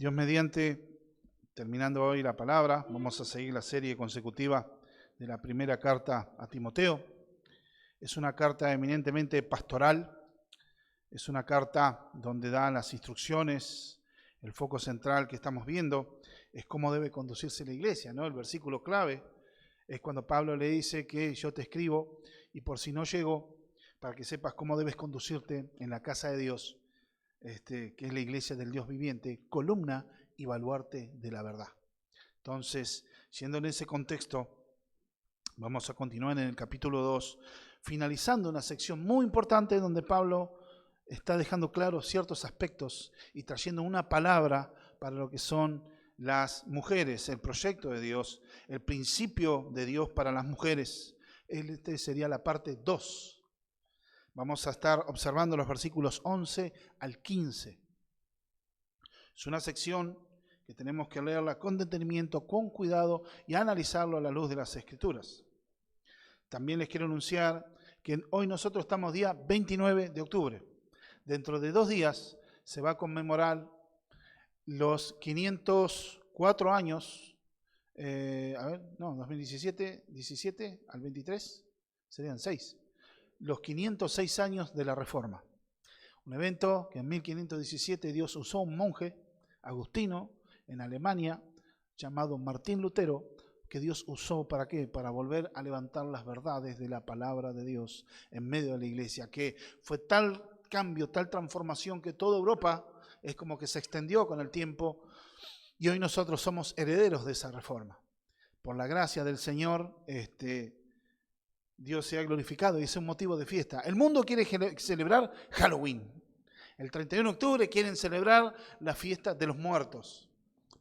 Dios mediante, terminando hoy la palabra, vamos a seguir la serie consecutiva de la primera carta a Timoteo. Es una carta eminentemente pastoral, es una carta donde da las instrucciones, el foco central que estamos viendo es cómo debe conducirse la iglesia, ¿no? El versículo clave es cuando Pablo le dice que yo te escribo y por si no llego, para que sepas cómo debes conducirte en la casa de Dios, que es la iglesia del Dios viviente, columna y baluarte de la verdad. Entonces, siendo en ese contexto, vamos a continuar en el capítulo 2, finalizando una sección muy importante donde Pablo está dejando claros ciertos aspectos y trayendo una palabra para lo que son las mujeres, el proyecto de Dios, el principio de Dios para las mujeres. Este sería la parte 2. Vamos a estar observando los versículos 11 al 15. Es una sección que tenemos que leerla con detenimiento, con cuidado y analizarlo a la luz de las Escrituras. También les quiero anunciar que hoy nosotros estamos día 29 de octubre. Dentro de 2 días se va a conmemorar los 504 años, 2017, 17 al 23, serían 6. Los 506 años de la Reforma. Un evento que en 1517 Dios usó a un monje, agustino, en Alemania, llamado Martín Lutero, que Dios usó ¿para qué? Para volver a levantar las verdades de la palabra de Dios en medio de la iglesia, que fue tal cambio, tal transformación que toda Europa es como que se extendió con el tiempo y hoy nosotros somos herederos de esa reforma. Por la gracia del Señor, Dios se ha glorificado y es un motivo de fiesta. El mundo quiere celebrar Halloween. El 31 de octubre quieren celebrar la fiesta de los muertos.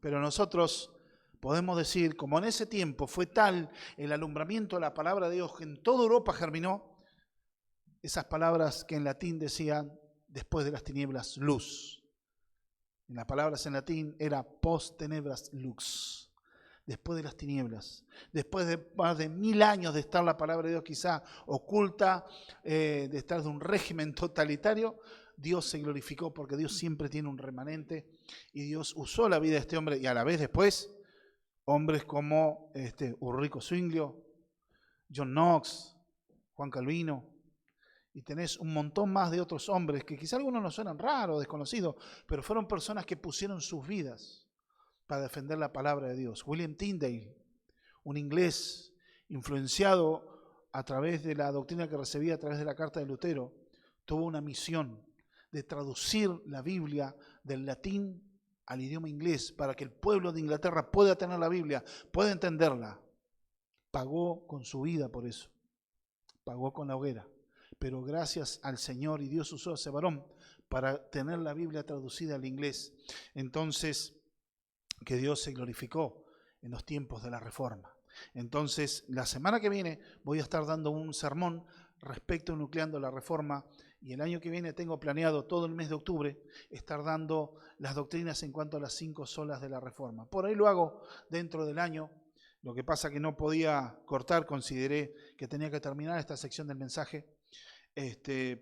Pero nosotros podemos decir, como en ese tiempo fue tal el alumbramiento de la palabra de Dios que en toda Europa germinó, esas palabras que en latín decían, después de las tinieblas, luz. En las palabras en latín era post tenebras lux. Después de las tinieblas, después de más de 1000 años de estar la palabra de Dios quizá oculta, de estar de un régimen totalitario, Dios se glorificó porque Dios siempre tiene un remanente y Dios usó la vida de este hombre y a la vez después hombres como Ulrico Zwinglio, John Knox, Juan Calvino, y tenés un montón más de otros hombres que quizá algunos nos suenan raros, desconocidos, pero fueron personas que pusieron sus vidas para defender la palabra de Dios. William Tyndale, un inglés influenciado a través de la doctrina que recibía a través de la carta de Lutero, tuvo una misión de traducir la Biblia del latín al idioma inglés para que el pueblo de Inglaterra pueda tener la Biblia, pueda entenderla. Pagó con su vida por eso, pagó con la hoguera, pero gracias al Señor y Dios usó a ese varón para tener la Biblia traducida al inglés. Entonces, que Dios se glorificó en los tiempos de la Reforma. Entonces, la semana que viene voy a estar dando un sermón respecto a nucleando la Reforma y el año que viene tengo planeado todo el mes de octubre estar dando las doctrinas en cuanto a las 5 solas de la Reforma. Por ahí lo hago dentro del año, lo que pasa que no podía cortar, consideré que tenía que terminar esta sección del mensaje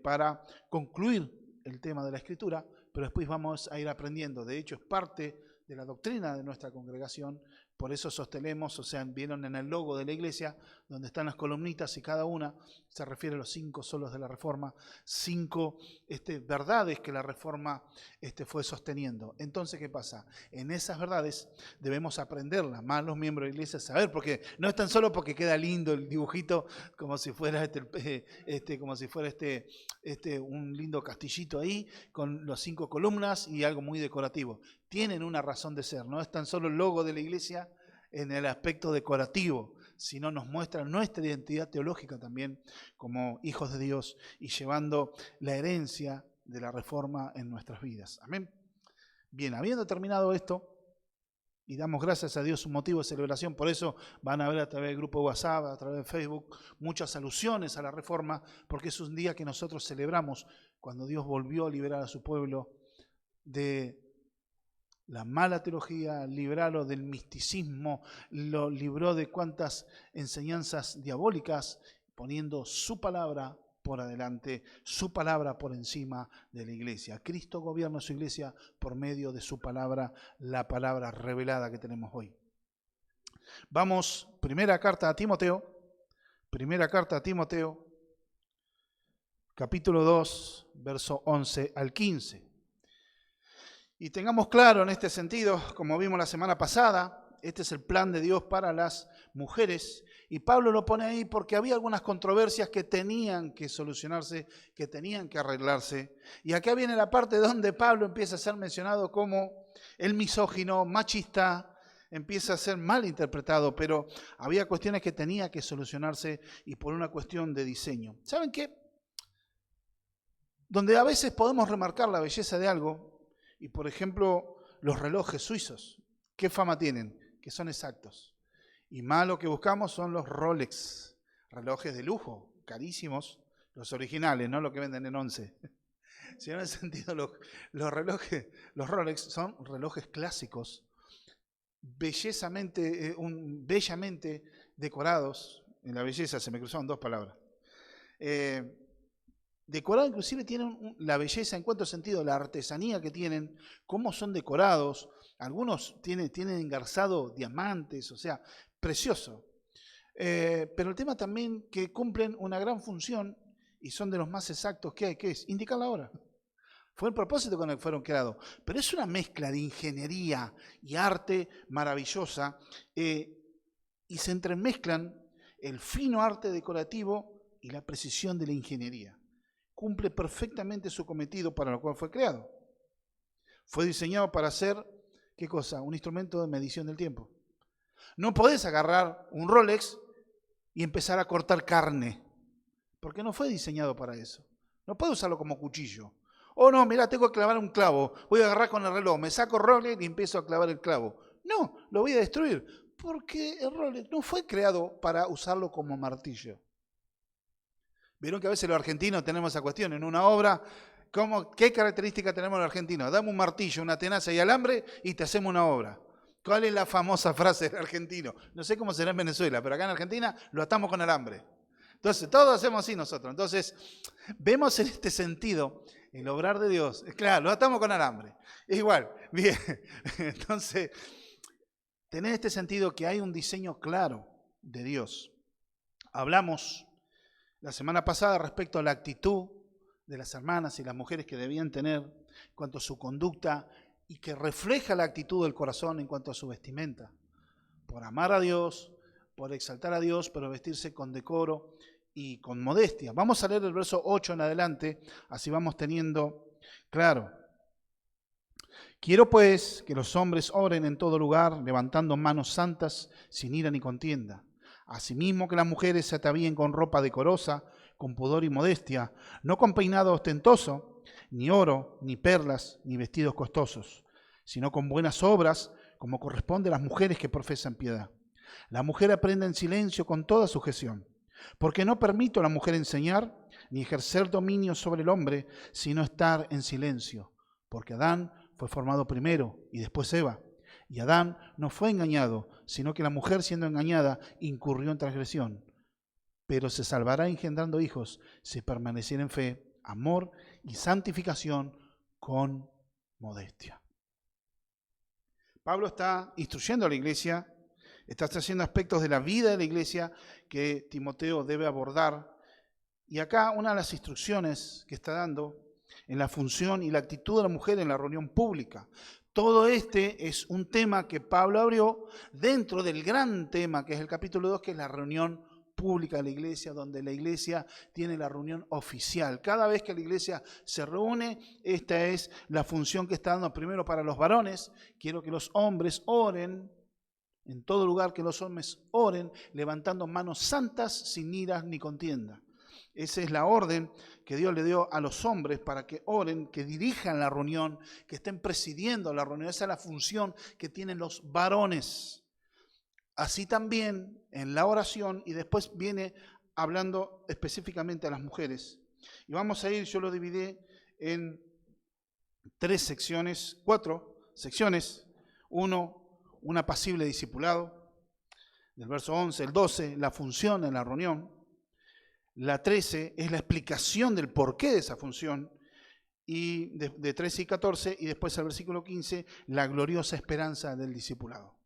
para concluir el tema de la Escritura, pero después vamos a ir aprendiendo. De hecho, es parte de la doctrina de nuestra congregación, por eso sostenemos, o sea, vieron en el logo de la iglesia, donde están las columnitas y cada una se refiere a los 5 solos de la Reforma, 5 verdades que la Reforma fue sosteniendo. Entonces, ¿qué pasa? En esas verdades debemos aprenderlas, más los miembros de la iglesia saber, porque no es tan solo porque queda lindo el dibujito, como si fuera un lindo castillito ahí, con las 5 columnas y algo muy decorativo. Tienen una razón de ser, no es tan solo el logo de la iglesia en el aspecto decorativo, sino nos muestra nuestra identidad teológica también como hijos de Dios y llevando la herencia de la Reforma en nuestras vidas. Amén. Bien, habiendo terminado esto, y damos gracias a Dios un motivo de celebración, por eso van a ver a través del grupo WhatsApp, a través de Facebook, muchas alusiones a la Reforma, porque es un día que nosotros celebramos cuando Dios volvió a liberar a su pueblo de la mala teología, librarlo del misticismo, lo libró de cuantas enseñanzas diabólicas, poniendo su palabra por adelante, su palabra por encima de la iglesia. Cristo gobierna su iglesia por medio de su palabra, la palabra revelada que tenemos hoy. Vamos, primera carta a Timoteo, capítulo 2, verso 11 al 15. Y tengamos claro en este sentido, como vimos la semana pasada, este es el plan de Dios para las mujeres. Y Pablo lo pone ahí porque había algunas controversias que tenían que solucionarse, que tenían que arreglarse. Y acá viene la parte donde Pablo empieza a ser mencionado como el misógino, machista, empieza a ser mal interpretado, pero había cuestiones que tenían que solucionarse y por una cuestión de diseño. ¿Saben qué? Donde a veces podemos remarcar la belleza de algo, y por ejemplo los relojes suizos, ¿qué fama tienen? Que son exactos. Y más lo que buscamos son los Rolex, relojes de lujo, carísimos, los originales, no los que venden en 11. Si no, en el sentido, los Rolex son relojes clásicos, bellamente decorados. En la belleza se me cruzaron dos palabras. Decorados inclusive tienen la belleza en cuanto sentido, la artesanía que tienen, cómo son decorados. Algunos tienen engarzado diamantes, o sea, precioso. Pero el tema también que cumplen una gran función y son de los más exactos que hay, que es indicar la hora. Fue el propósito con el que fueron creados. Pero es una mezcla de ingeniería y arte maravillosa y se entremezclan el fino arte decorativo y la precisión de la ingeniería. Cumple perfectamente su cometido para lo cual fue creado. Fue diseñado para ser, ¿qué cosa? Un instrumento de medición del tiempo. No podés agarrar un Rolex y empezar a cortar carne, porque no fue diseñado para eso. No puedo usarlo como cuchillo. Oh, no, mirá, tengo que clavar un clavo. Voy a agarrar con el reloj, me saco Rolex y empiezo a clavar el clavo. No, lo voy a destruir, porque el Rolex no fue creado para usarlo como martillo. Vieron que a veces los argentinos tenemos esa cuestión en una obra. ¿Qué característica tenemos los argentinos? Dame un martillo, una tenaza y alambre y te hacemos una obra. ¿Cuál es la famosa frase del argentino? No sé cómo será en Venezuela, pero acá en Argentina lo atamos con alambre. Entonces, todos hacemos así nosotros. Entonces, vemos en este sentido el obrar de Dios. Claro, lo atamos con alambre. Es igual, bien. Entonces, tenés este sentido que hay un diseño claro de Dios. Hablamos la semana pasada respecto a la actitud de las hermanas y las mujeres que debían tener en cuanto a su conducta y que refleja la actitud del corazón en cuanto a su vestimenta. Por amar a Dios, por exaltar a Dios, pero vestirse con decoro y con modestia. Vamos a leer el verso 8 en adelante, así vamos teniendo claro. Quiero pues que los hombres oren en todo lugar, levantando manos santas, sin ira ni contienda. Asimismo que las mujeres se atavíen con ropa decorosa, con pudor y modestia, no con peinado ostentoso, ni oro, ni perlas, ni vestidos costosos, sino con buenas obras, como corresponde a las mujeres que profesan piedad. La mujer aprende en silencio con toda sujeción, porque no permito a la mujer enseñar, ni ejercer dominio sobre el hombre, sino estar en silencio, porque Adán fue formado primero y después Eva. Y Adán no fue engañado, sino que la mujer, siendo engañada, incurrió en transgresión. Pero se salvará engendrando hijos si permaneciera en fe, amor y santificación con modestia. Pablo está instruyendo a la iglesia, está haciendo aspectos de la vida de la iglesia que Timoteo debe abordar. Y acá una de las instrucciones que está dando en la función y la actitud de la mujer en la reunión pública. Todo este es un tema que Pablo abrió dentro del gran tema que es el capítulo 2, que es la reunión pública de la iglesia, donde la iglesia tiene la reunión oficial. Cada vez que la iglesia se reúne, esta es la función que está dando primero para los varones. Quiero que los hombres oren, en todo lugar que los hombres oren, levantando manos santas, sin iras ni contienda. Esa es la orden que Dios le dio a los hombres para que oren, que dirijan la reunión, que estén presidiendo la reunión. Esa es la función que tienen los varones. Así también en la oración, y después viene hablando específicamente a las mujeres. Y vamos a ir, yo lo dividí en 4 secciones. Un apacible discipulado, del verso 11 al 12, la función en la reunión. La 13 es la explicación del porqué de esa función, y de 13 y 14, y después al versículo 15, la gloriosa esperanza del discipulado.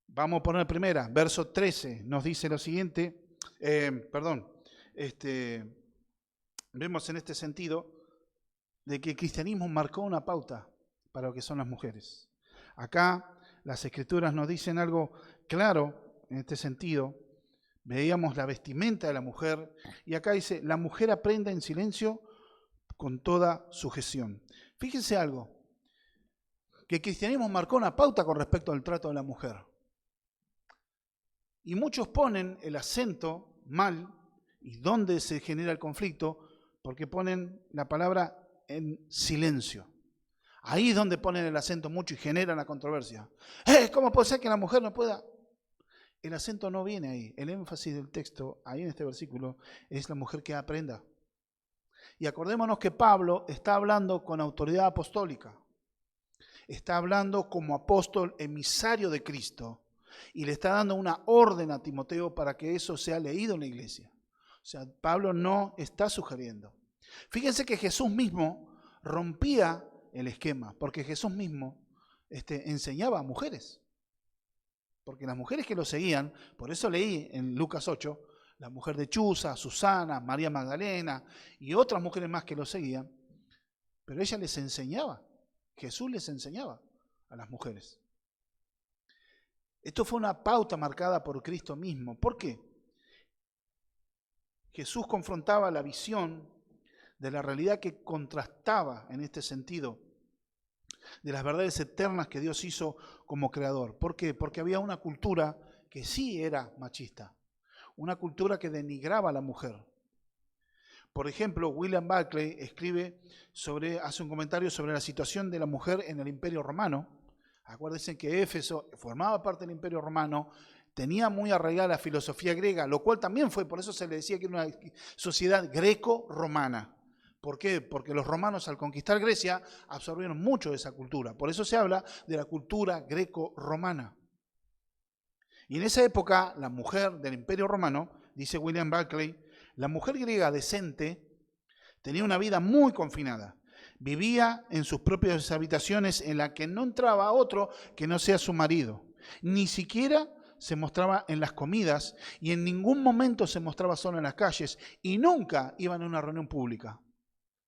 Vamos a poner primera, verso 13, nos dice lo siguiente, vemos en este sentido de que el cristianismo marcó una pauta para lo que son las mujeres. Acá las escrituras nos dicen algo claro en este sentido. Veíamos la vestimenta de la mujer, y acá dice, la mujer aprenda en silencio con toda sujeción. Fíjense algo, que el cristianismo marcó una pauta con respecto al trato de la mujer. Y muchos ponen el acento mal, y dónde se genera el conflicto, porque ponen la palabra en silencio. Ahí es donde ponen el acento mucho y generan la controversia. ¿Cómo puede ser que la mujer no pueda? El acento no viene ahí. El énfasis del texto, ahí en este versículo, es la mujer que aprenda. Y acordémonos que Pablo está hablando con autoridad apostólica. Está hablando como apóstol emisario de Cristo. Y le está dando una orden a Timoteo para que eso sea leído en la iglesia. O sea, Pablo no está sugiriendo. Fíjense que Jesús mismo rompía el esquema, porque Jesús mismo enseñaba a mujeres. Porque las mujeres que lo seguían, por eso leí en Lucas 8, la mujer de Chuza, Susana, María Magdalena y otras mujeres más que lo seguían, pero ella les enseñaba, Jesús les enseñaba a las mujeres. Esto fue una pauta marcada por Cristo mismo. ¿Por qué? Jesús confrontaba la visión de la realidad que contrastaba en este sentido de las verdades eternas que Dios hizo como creador. ¿Por qué? Porque había una cultura que sí era machista, una cultura que denigraba a la mujer. Por ejemplo, William Barclay hace un comentario sobre la situación de la mujer en el Imperio Romano. Acuérdense que Éfeso formaba parte del Imperio Romano, tenía muy arraigada la filosofía griega, lo cual también fue, por eso se le decía que era una sociedad greco-romana. ¿Por qué? Porque los romanos al conquistar Grecia absorbieron mucho de esa cultura. Por eso se habla de la cultura greco-romana. Y en esa época, la mujer del Imperio Romano, dice William Barclay, la mujer griega decente tenía una vida muy confinada. Vivía en sus propias habitaciones en la que no entraba otro que no sea su marido. Ni siquiera se mostraba en las comidas y en ningún momento se mostraba sola en las calles y nunca iban a una reunión pública.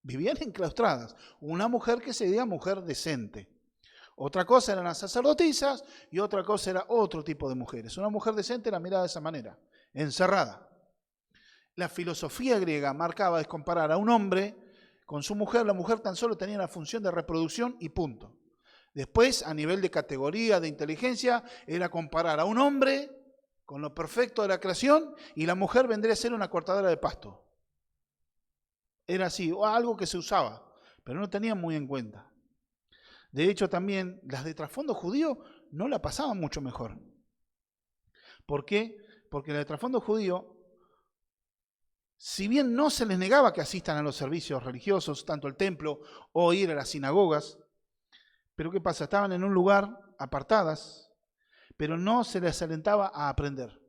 Vivían enclaustradas. Una mujer que se diga mujer decente. Otra cosa eran las sacerdotisas y otra cosa era otro tipo de mujeres. Una mujer decente era mirada de esa manera, encerrada. La filosofía griega marcaba es comparar a un hombre con su mujer. La mujer tan solo tenía la función de reproducción y punto. Después, a nivel de categoría, de inteligencia, era comparar a un hombre con lo perfecto de la creación y la mujer vendría a ser una cortadora de pasto. Era así, o algo que se usaba, pero no tenían muy en cuenta. De hecho, también las de trasfondo judío no la pasaban mucho mejor. ¿Por qué? Porque las de trasfondo judío, si bien no se les negaba que asistan a los servicios religiosos, tanto el templo o ir a las sinagogas, pero ¿qué pasa? Estaban en un lugar apartadas, pero no se les alentaba a aprender.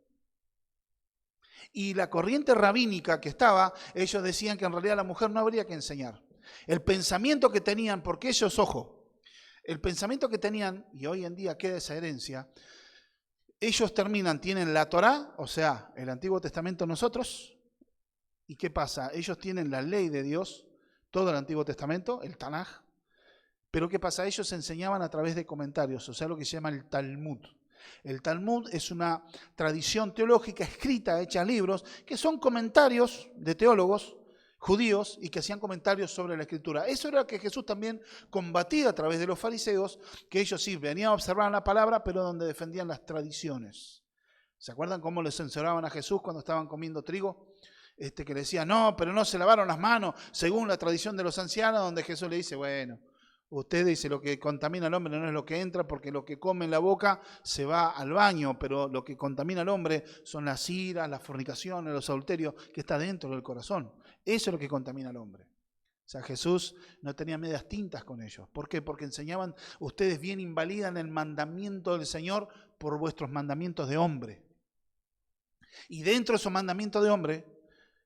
Y la corriente rabínica que estaba, ellos decían que en realidad a la mujer no habría que enseñar. El pensamiento que tenían, porque ellos, ojo, el pensamiento que tenían, y hoy en día queda esa herencia, ellos tienen la Torá, o sea, el Antiguo Testamento nosotros, ¿y qué pasa? Ellos tienen la ley de Dios, todo el Antiguo Testamento, el Tanaj, pero ¿qué pasa? Ellos enseñaban a través de comentarios, o sea, lo que se llama el Talmud. El Talmud es una tradición teológica escrita, hecha en libros, que son comentarios de teólogos judíos y que hacían comentarios sobre la Escritura. Eso era lo que Jesús también combatía a través de los fariseos, que ellos sí venían a observar la palabra, pero donde defendían las tradiciones. ¿Se acuerdan cómo les censuraban a Jesús cuando estaban comiendo trigo? Que le decían, no, pero no se lavaron las manos, según la tradición de los ancianos, donde Jesús le dice, bueno, usted dice lo que contamina al hombre no es lo que entra, porque lo que come en la boca se va al baño, pero lo que contamina al hombre son las iras, las fornicaciones, los adulterios, que está dentro del corazón. Eso es lo que contamina al hombre. O sea, Jesús no tenía medias tintas con ellos. ¿Por qué? Porque enseñaban, ustedes bien invalidan el mandamiento del Señor por vuestros mandamientos de hombre. Y dentro de esos mandamientos de hombre,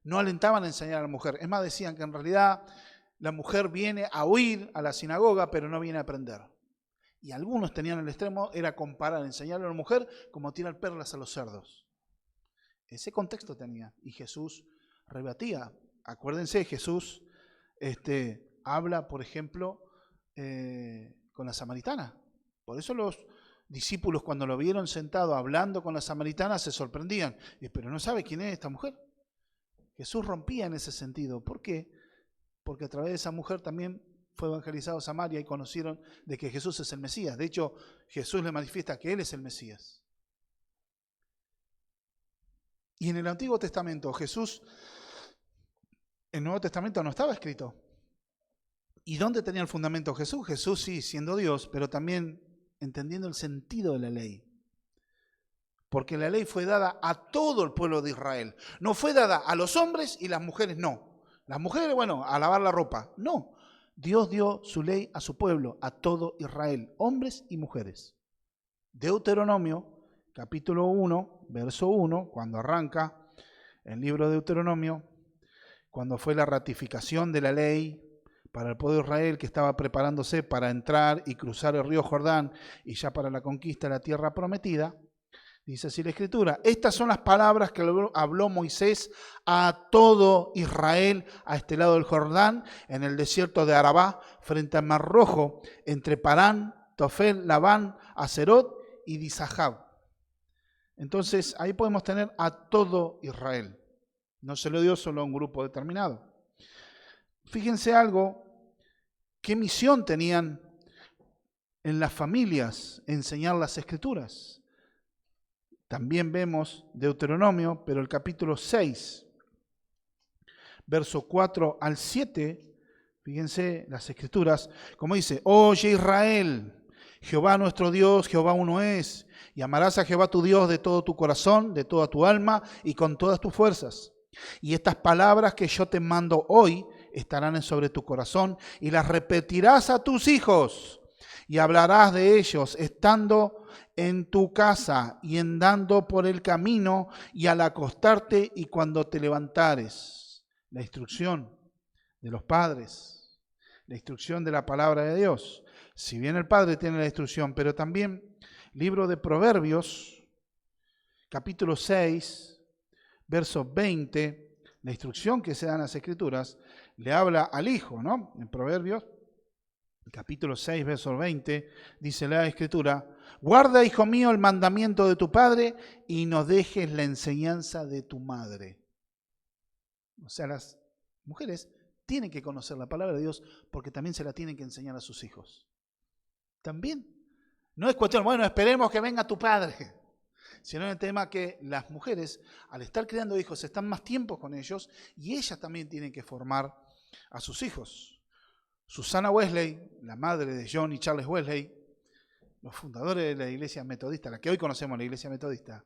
No alentaban a enseñar a la mujer. Es más, decían que en realidad la mujer viene a oír a la sinagoga, pero no viene a aprender. Y algunos tenían el extremo, era comparar, enseñarle a la mujer como tirar perlas a los cerdos. Ese contexto tenía. Y Jesús rebatía. Acuérdense, Jesús habla, por ejemplo, con la samaritana. Por eso los discípulos, cuando lo vieron sentado hablando con la samaritana, se sorprendían. Pero no sabe quién es esta mujer. Jesús rompía en ese sentido. ¿Por qué? Porque a través de esa mujer también fue evangelizado Samaria y conocieron de que Jesús es el Mesías. De hecho, Jesús le manifiesta que Él es el Mesías. Y en el Antiguo Testamento, Jesús, el Nuevo Testamento no estaba escrito. ¿Y dónde tenía el fundamento Jesús? Jesús sí, siendo Dios, pero también entendiendo el sentido de la ley. Porque la ley fue dada a todo el pueblo de Israel. No fue dada a los hombres y las mujeres no. Las mujeres, bueno, a lavar la ropa. No. Dios dio su ley a su pueblo, a todo Israel, hombres y mujeres. Deuteronomio, capítulo 1, verso 1, cuando arranca el libro de Deuteronomio, cuando fue la ratificación de la ley para el pueblo de Israel que estaba preparándose para entrar y cruzar el río Jordán y ya para la conquista de la tierra prometida, dice así la Escritura: estas son las palabras que habló Moisés a todo Israel a este lado del Jordán, en el desierto de Arabá, frente al Mar Rojo, entre Parán, Tofel, Labán, Aserot y Disahab. Entonces ahí podemos tener a todo Israel. No se lo dio solo a un grupo determinado. Fíjense algo, qué misión tenían en las familias enseñar las Escrituras. También vemos Deuteronomio, pero el capítulo 6, verso 4 al 7, fíjense las Escrituras, como dice: oye Israel, Jehová nuestro Dios, Jehová uno es, y amarás a Jehová tu Dios de todo tu corazón, de toda tu alma y con todas tus fuerzas. Y estas palabras que yo te mando hoy estarán sobre tu corazón y las repetirás a tus hijos y hablarás de ellos estando en tu casa y andando por el camino y al acostarte y cuando te levantares. La instrucción de los padres, la instrucción de la palabra de Dios. Si bien el Padre tiene la instrucción, pero también libro de Proverbios, capítulo 6, verso 20, la instrucción que se da en las Escrituras, le habla al Hijo, ¿no? En Proverbios, capítulo 6, verso 20, dice la Escritura: guarda, hijo mío, el mandamiento de tu padre y no dejes la enseñanza de tu madre. O sea, las mujeres tienen que conocer la palabra de Dios porque también se la tienen que enseñar a sus hijos. También. No es cuestión, bueno, esperemos que venga tu padre, sino el tema que las mujeres, al estar criando hijos, están más tiempo con ellos y ellas también tienen que formar a sus hijos. Susana Wesley, la madre de John y Charles Wesley, los fundadores de la iglesia metodista, la que hoy conocemos, la iglesia metodista,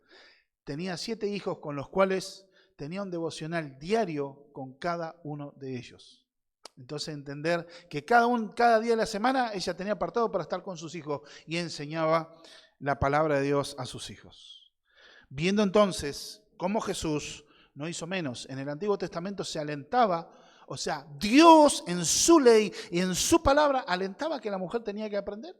tenía 7 hijos con los cuales tenía un devocional diario con cada uno de ellos. Entonces entender que cada día de la semana ella tenía apartado para estar con sus hijos y enseñaba la palabra de Dios a sus hijos. Viendo entonces cómo Jesús no hizo menos, en el Antiguo Testamento se alentaba, o sea, Dios en su ley y en su palabra alentaba que la mujer tenía que aprender.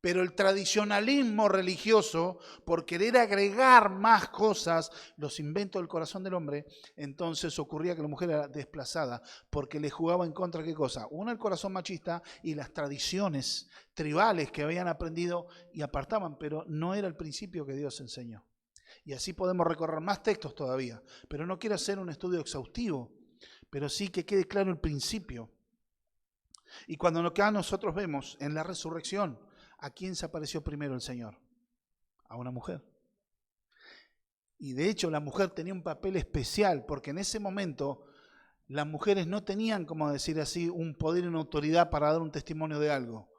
Pero el tradicionalismo religioso, por querer agregar más cosas, los inventos del corazón del hombre, entonces ocurría que la mujer era desplazada, porque le jugaba en contra, ¿qué cosa? Una, el corazón machista y las tradiciones tribales que habían aprendido y apartaban, pero no era el principio que Dios enseñó. Y así podemos recorrer más textos todavía, pero no quiero hacer un estudio exhaustivo, pero sí que quede claro el principio. Y cuando acá nosotros vemos en la resurrección, ¿a quién se apareció primero el Señor? A una mujer. Y de hecho la mujer tenía un papel especial, porque en ese momento las mujeres no tenían, como decir así, un poder y una autoridad para dar un testimonio de algo.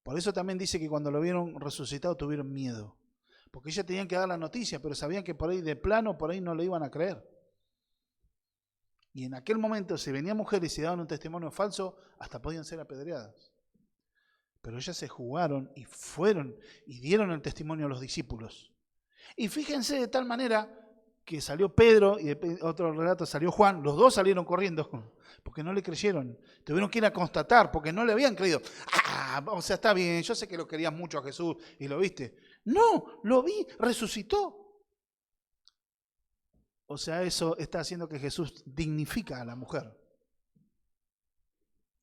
Por eso también dice que cuando lo vieron resucitado tuvieron miedo. Porque ellas tenían que dar la noticia, pero sabían que por ahí de plano, por ahí no le iban a creer. Y en aquel momento, si venían mujeres y daban un testimonio falso, hasta podían ser apedreadas. Pero ellas se jugaron y fueron y dieron el testimonio a los discípulos. Y fíjense de tal manera que salió Pedro y otro relato salió Juan, los dos salieron corriendo porque no le creyeron. Tuvieron que ir a constatar porque no le habían creído. O sea, está bien, yo sé que lo querías mucho a Jesús y lo viste. No, lo vi, resucitó. O sea, eso está haciendo que Jesús dignifica a la mujer.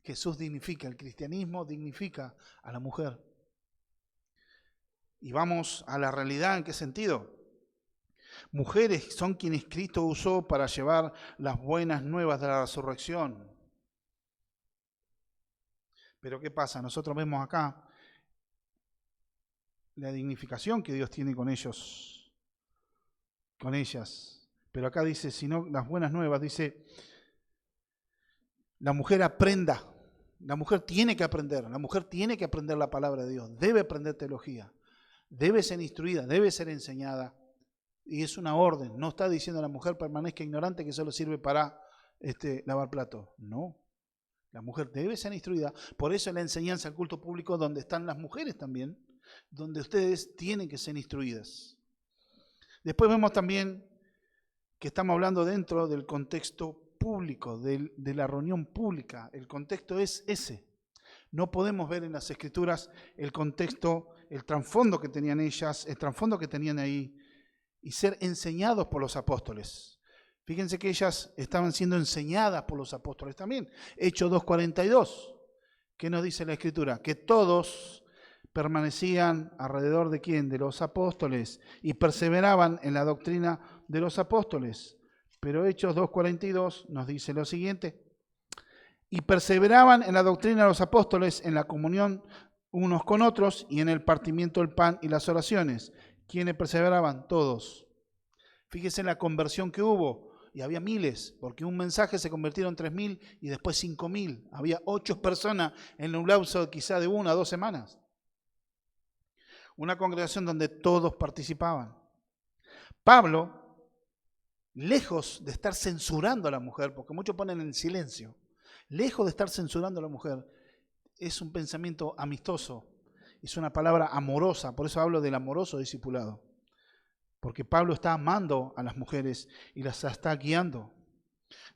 Jesús dignifica, el cristianismo dignifica a la mujer. Y vamos a la realidad, ¿en qué sentido? Mujeres son quienes Cristo usó para llevar las buenas nuevas de la resurrección. Pero ¿qué pasa? Nosotros vemos acá la dignificación que Dios tiene con ellos, con ellas. Pero acá dice, si no, las buenas nuevas, dice, la mujer aprenda. La mujer tiene que aprender, la mujer tiene que aprender la palabra de Dios, debe aprender teología, debe ser instruida, debe ser enseñada. Y es una orden, no está diciendo a la mujer permanezca ignorante que solo sirve para lavar platos. No, la mujer debe ser instruida. Por eso en la enseñanza al culto público, donde están las mujeres también, donde ustedes tienen que ser instruidas. Después vemos también que estamos hablando dentro del contexto público, de la reunión pública. El contexto es ese. No podemos ver en las Escrituras el contexto, el trasfondo que tenían ellas, el trasfondo que tenían ahí, y ser enseñados por los apóstoles. Fíjense que ellas estaban siendo enseñadas por los apóstoles también. Hechos 2:42. ¿Qué nos dice la Escritura? Que todos permanecían alrededor de ¿quién? De los apóstoles y perseveraban en la doctrina de los apóstoles. Pero Hechos 2:42 nos dice lo siguiente: y perseveraban en la doctrina de los apóstoles, en la comunión unos con otros y en el partimiento del pan y las oraciones. ¿Quiénes perseveraban? Todos. Fíjese en la conversión que hubo, y había miles, porque un mensaje se convirtieron en 3.000 y después 5.000. Había 8 personas en un lapso quizá de 1 a 2 semanas. Una congregación donde todos participaban. Pablo, lejos de estar censurando a la mujer, porque muchos ponen en silencio, lejos de estar censurando a la mujer, es un pensamiento amistoso, es una palabra amorosa, por eso hablo del amoroso discipulado, porque Pablo está amando a las mujeres y las está guiando.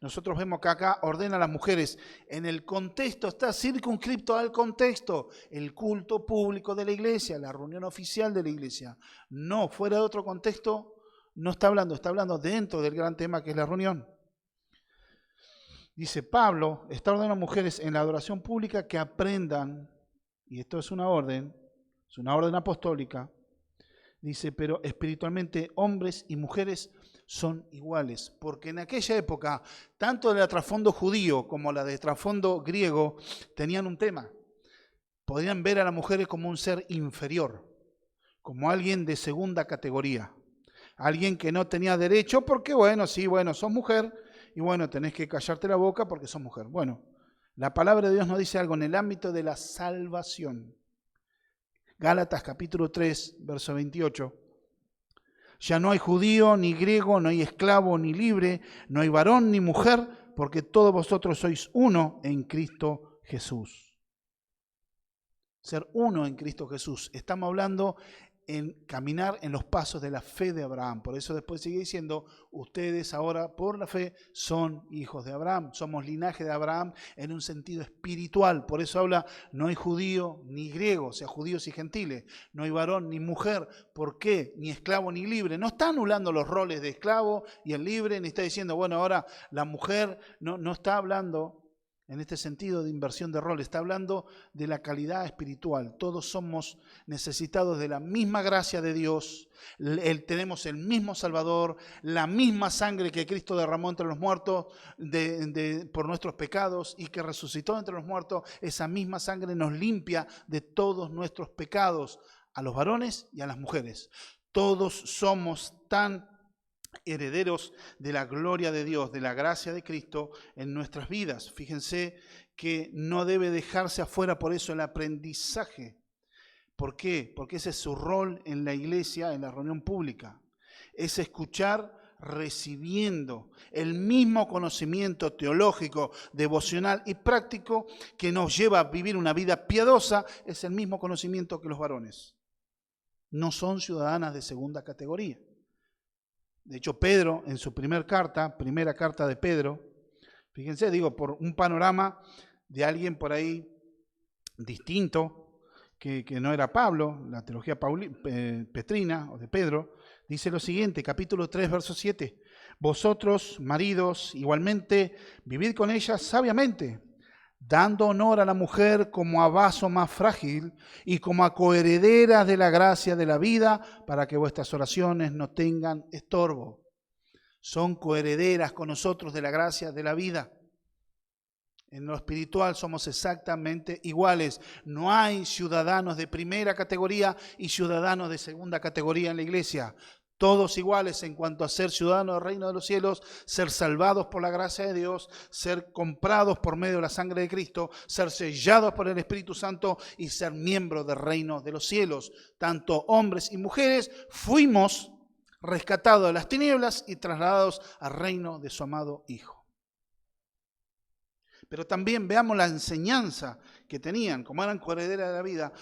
Nosotros vemos que acá ordena a las mujeres, en el contexto, está circunscripto al contexto, el culto público de la iglesia, la reunión oficial de la iglesia. No, fuera de otro contexto, no está hablando dentro del gran tema que es la reunión. Dice Pablo, está ordenando a mujeres en la adoración pública que aprendan, y esto es una orden apostólica, dice, pero espiritualmente hombres y mujeres son iguales, porque en aquella época, tanto de trasfondo judío como la de trasfondo griego, tenían un tema. Podían ver a las mujeres como un ser inferior, como alguien de segunda categoría, alguien que no tenía derecho porque, sos mujer, y tenés que callarte la boca porque sos mujer. Bueno, la palabra de Dios nos dice algo en el ámbito de la salvación. Gálatas capítulo 3, verso 28. Ya no hay judío ni griego, no hay esclavo ni libre, no hay varón ni mujer, porque todos vosotros sois uno en Cristo Jesús. Ser uno en Cristo Jesús. Estamos hablando en caminar en los pasos de la fe de Abraham. Por eso después sigue diciendo, ustedes ahora por la fe son hijos de Abraham. Somos linaje de Abraham en un sentido espiritual. Por eso habla, no hay judío ni griego, o sea, judíos y gentiles. No hay varón ni mujer. ¿Por qué? Ni esclavo ni libre. No está anulando los roles de esclavo y el libre, ni está diciendo, ahora la mujer no está hablando en este sentido de inversión de rol, está hablando de la calidad espiritual. Todos somos necesitados de la misma gracia de Dios, tenemos el mismo Salvador, la misma sangre que Cristo derramó entre los muertos por nuestros pecados y que resucitó entre los muertos. Esa misma sangre nos limpia de todos nuestros pecados, a los varones y a las mujeres. Todos somos tan herederos de la gloria de Dios, de la gracia de Cristo en nuestras vidas. Fíjense que no debe dejarse afuera por eso el aprendizaje. ¿Por qué? Porque ese es su rol en la iglesia, en la reunión pública. Es escuchar recibiendo el mismo conocimiento teológico, devocional y práctico que nos lleva a vivir una vida piadosa, es el mismo conocimiento que los varones. No son ciudadanas de segunda categoría. De hecho, Pedro, en su primera carta de Pedro, fíjense, digo, por un panorama de alguien por ahí distinto, que no era Pablo, la teología petrina o de Pedro, dice lo siguiente, capítulo 3, verso 7. Vosotros, maridos, igualmente, vivid con ellas sabiamente, dando honor a la mujer como a vaso más frágil y como a coherederas de la gracia de la vida, para que vuestras oraciones no tengan estorbo. Son coherederas con nosotros de la gracia de la vida. En lo espiritual somos exactamente iguales. No hay ciudadanos de primera categoría y ciudadanos de segunda categoría en la iglesia. Todos iguales en cuanto a ser ciudadanos del reino de los cielos, ser salvados por la gracia de Dios, ser comprados por medio de la sangre de Cristo, ser sellados por el Espíritu Santo y ser miembros del reino de los cielos. Tanto hombres y mujeres fuimos rescatados de las tinieblas y trasladados al reino de su amado Hijo. Pero también veamos la enseñanza que tenían, como eran coherederas de la vida.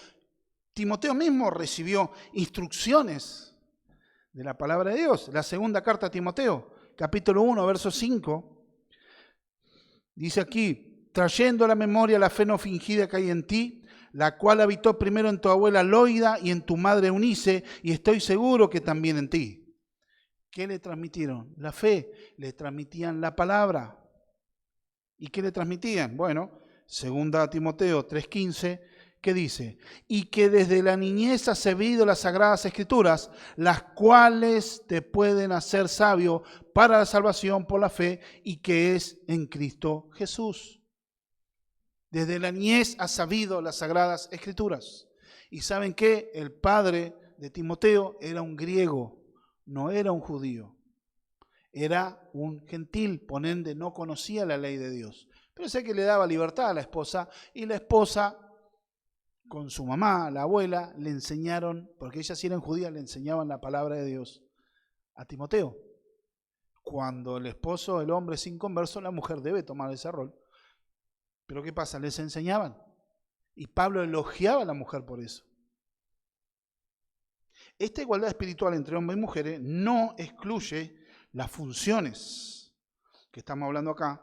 Timoteo mismo recibió instrucciones de la palabra de Dios. La segunda carta a Timoteo, capítulo 1, verso 5, dice aquí, trayendo a la memoria la fe no fingida que hay en ti, la cual habitó primero en tu abuela Loida y en tu madre Eunice, y estoy seguro que también en ti. ¿Qué le transmitieron? La fe. Le transmitían la palabra. ¿Y qué le transmitían? Bueno, segunda Timoteo 3:15, ¿qué dice? Y que desde la niñez has sabido las sagradas escrituras, las cuales te pueden hacer sabio para la salvación por la fe y que es en Cristo Jesús. Desde la niñez has sabido las sagradas escrituras. ¿Y saben qué? El padre de Timoteo era un griego, no era un judío. Era un gentil, por ende no conocía la ley de Dios. Pero sé que le daba libertad a la esposa y la esposa con su mamá, la abuela, le enseñaron, porque ellas sí eran judías, le enseñaban la palabra de Dios a Timoteo. Cuando el esposo, el hombre es inconverso, la mujer debe tomar ese rol. Pero ¿qué pasa? Les enseñaban. Y Pablo elogiaba a la mujer por eso. Esta igualdad espiritual entre hombres y mujeres no excluye las funciones que estamos hablando acá,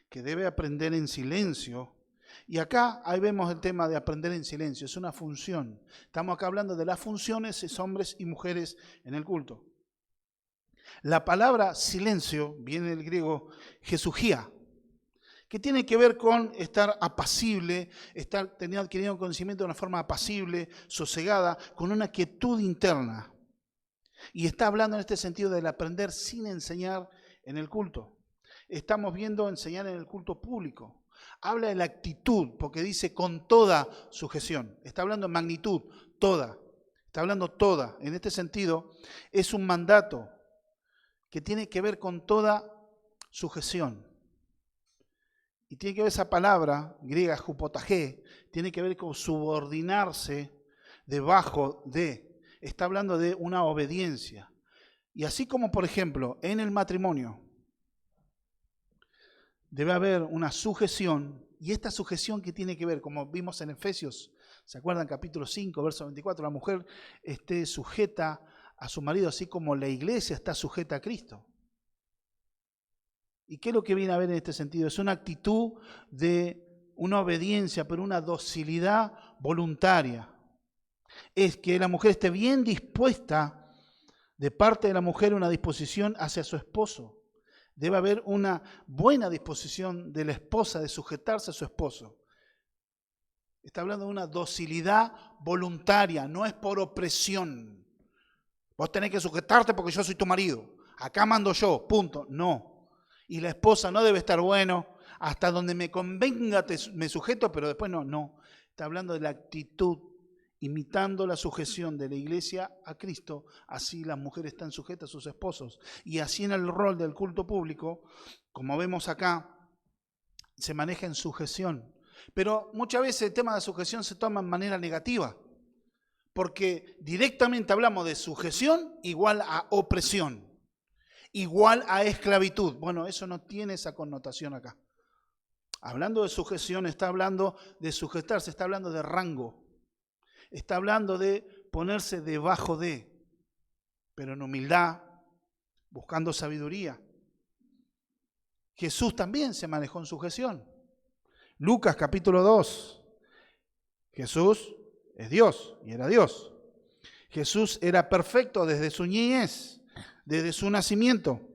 que debe aprender en silencio. Y acá ahí vemos el tema de aprender en silencio, es una función. Estamos acá hablando de las funciones de hombres y mujeres en el culto. La palabra silencio viene del griego jesugía, que tiene que ver con estar apacible, estar adquiriendo conocimiento de una forma apacible, sosegada, con una quietud interna. Y está hablando en este sentido del aprender sin enseñar en el culto. Estamos viendo enseñar en el culto público. Habla de la actitud, porque dice con toda sujeción. Está hablando en magnitud, toda. Está hablando toda. En este sentido, es un mandato que tiene que ver con toda sujeción. Y tiene que ver esa palabra griega, hupotagé, tiene que ver con subordinarse debajo de. Está hablando de una obediencia. Y así como, por ejemplo, en el matrimonio debe haber una sujeción, y esta sujeción que tiene que ver, como vimos en Efesios, ¿se acuerdan? Capítulo 5, verso 24, la mujer esté sujeta a su marido, así como la iglesia está sujeta a Cristo. ¿Y qué es lo que viene a ver en este sentido? Es una actitud de una obediencia, pero una docilidad voluntaria. Es que la mujer esté bien dispuesta, de parte de la mujer una disposición hacia su esposo. Debe haber una buena disposición de la esposa de sujetarse a su esposo. Está hablando de una docilidad voluntaria, no es por opresión. Vos tenés que sujetarte porque yo soy tu marido. Acá mando yo, punto. No. Y la esposa no debe estar, bueno, hasta donde me convenga me sujeto, pero después no. Está hablando de la actitud, imitando la sujeción de la iglesia a Cristo, así las mujeres están sujetas a sus esposos. Y así en el rol del culto público, como vemos acá, se maneja en sujeción. Pero muchas veces el tema de sujeción se toma en manera negativa, porque directamente hablamos de sujeción igual a opresión, igual a esclavitud. Bueno, eso no tiene esa connotación acá. Hablando de sujeción, está hablando de sujetarse, está hablando de rango. Está hablando de ponerse debajo de, pero en humildad, buscando sabiduría. Jesús también se manejó en sujeción. Lucas capítulo 2. Jesús es Dios y era Dios. Jesús era perfecto desde su niñez, desde su nacimiento.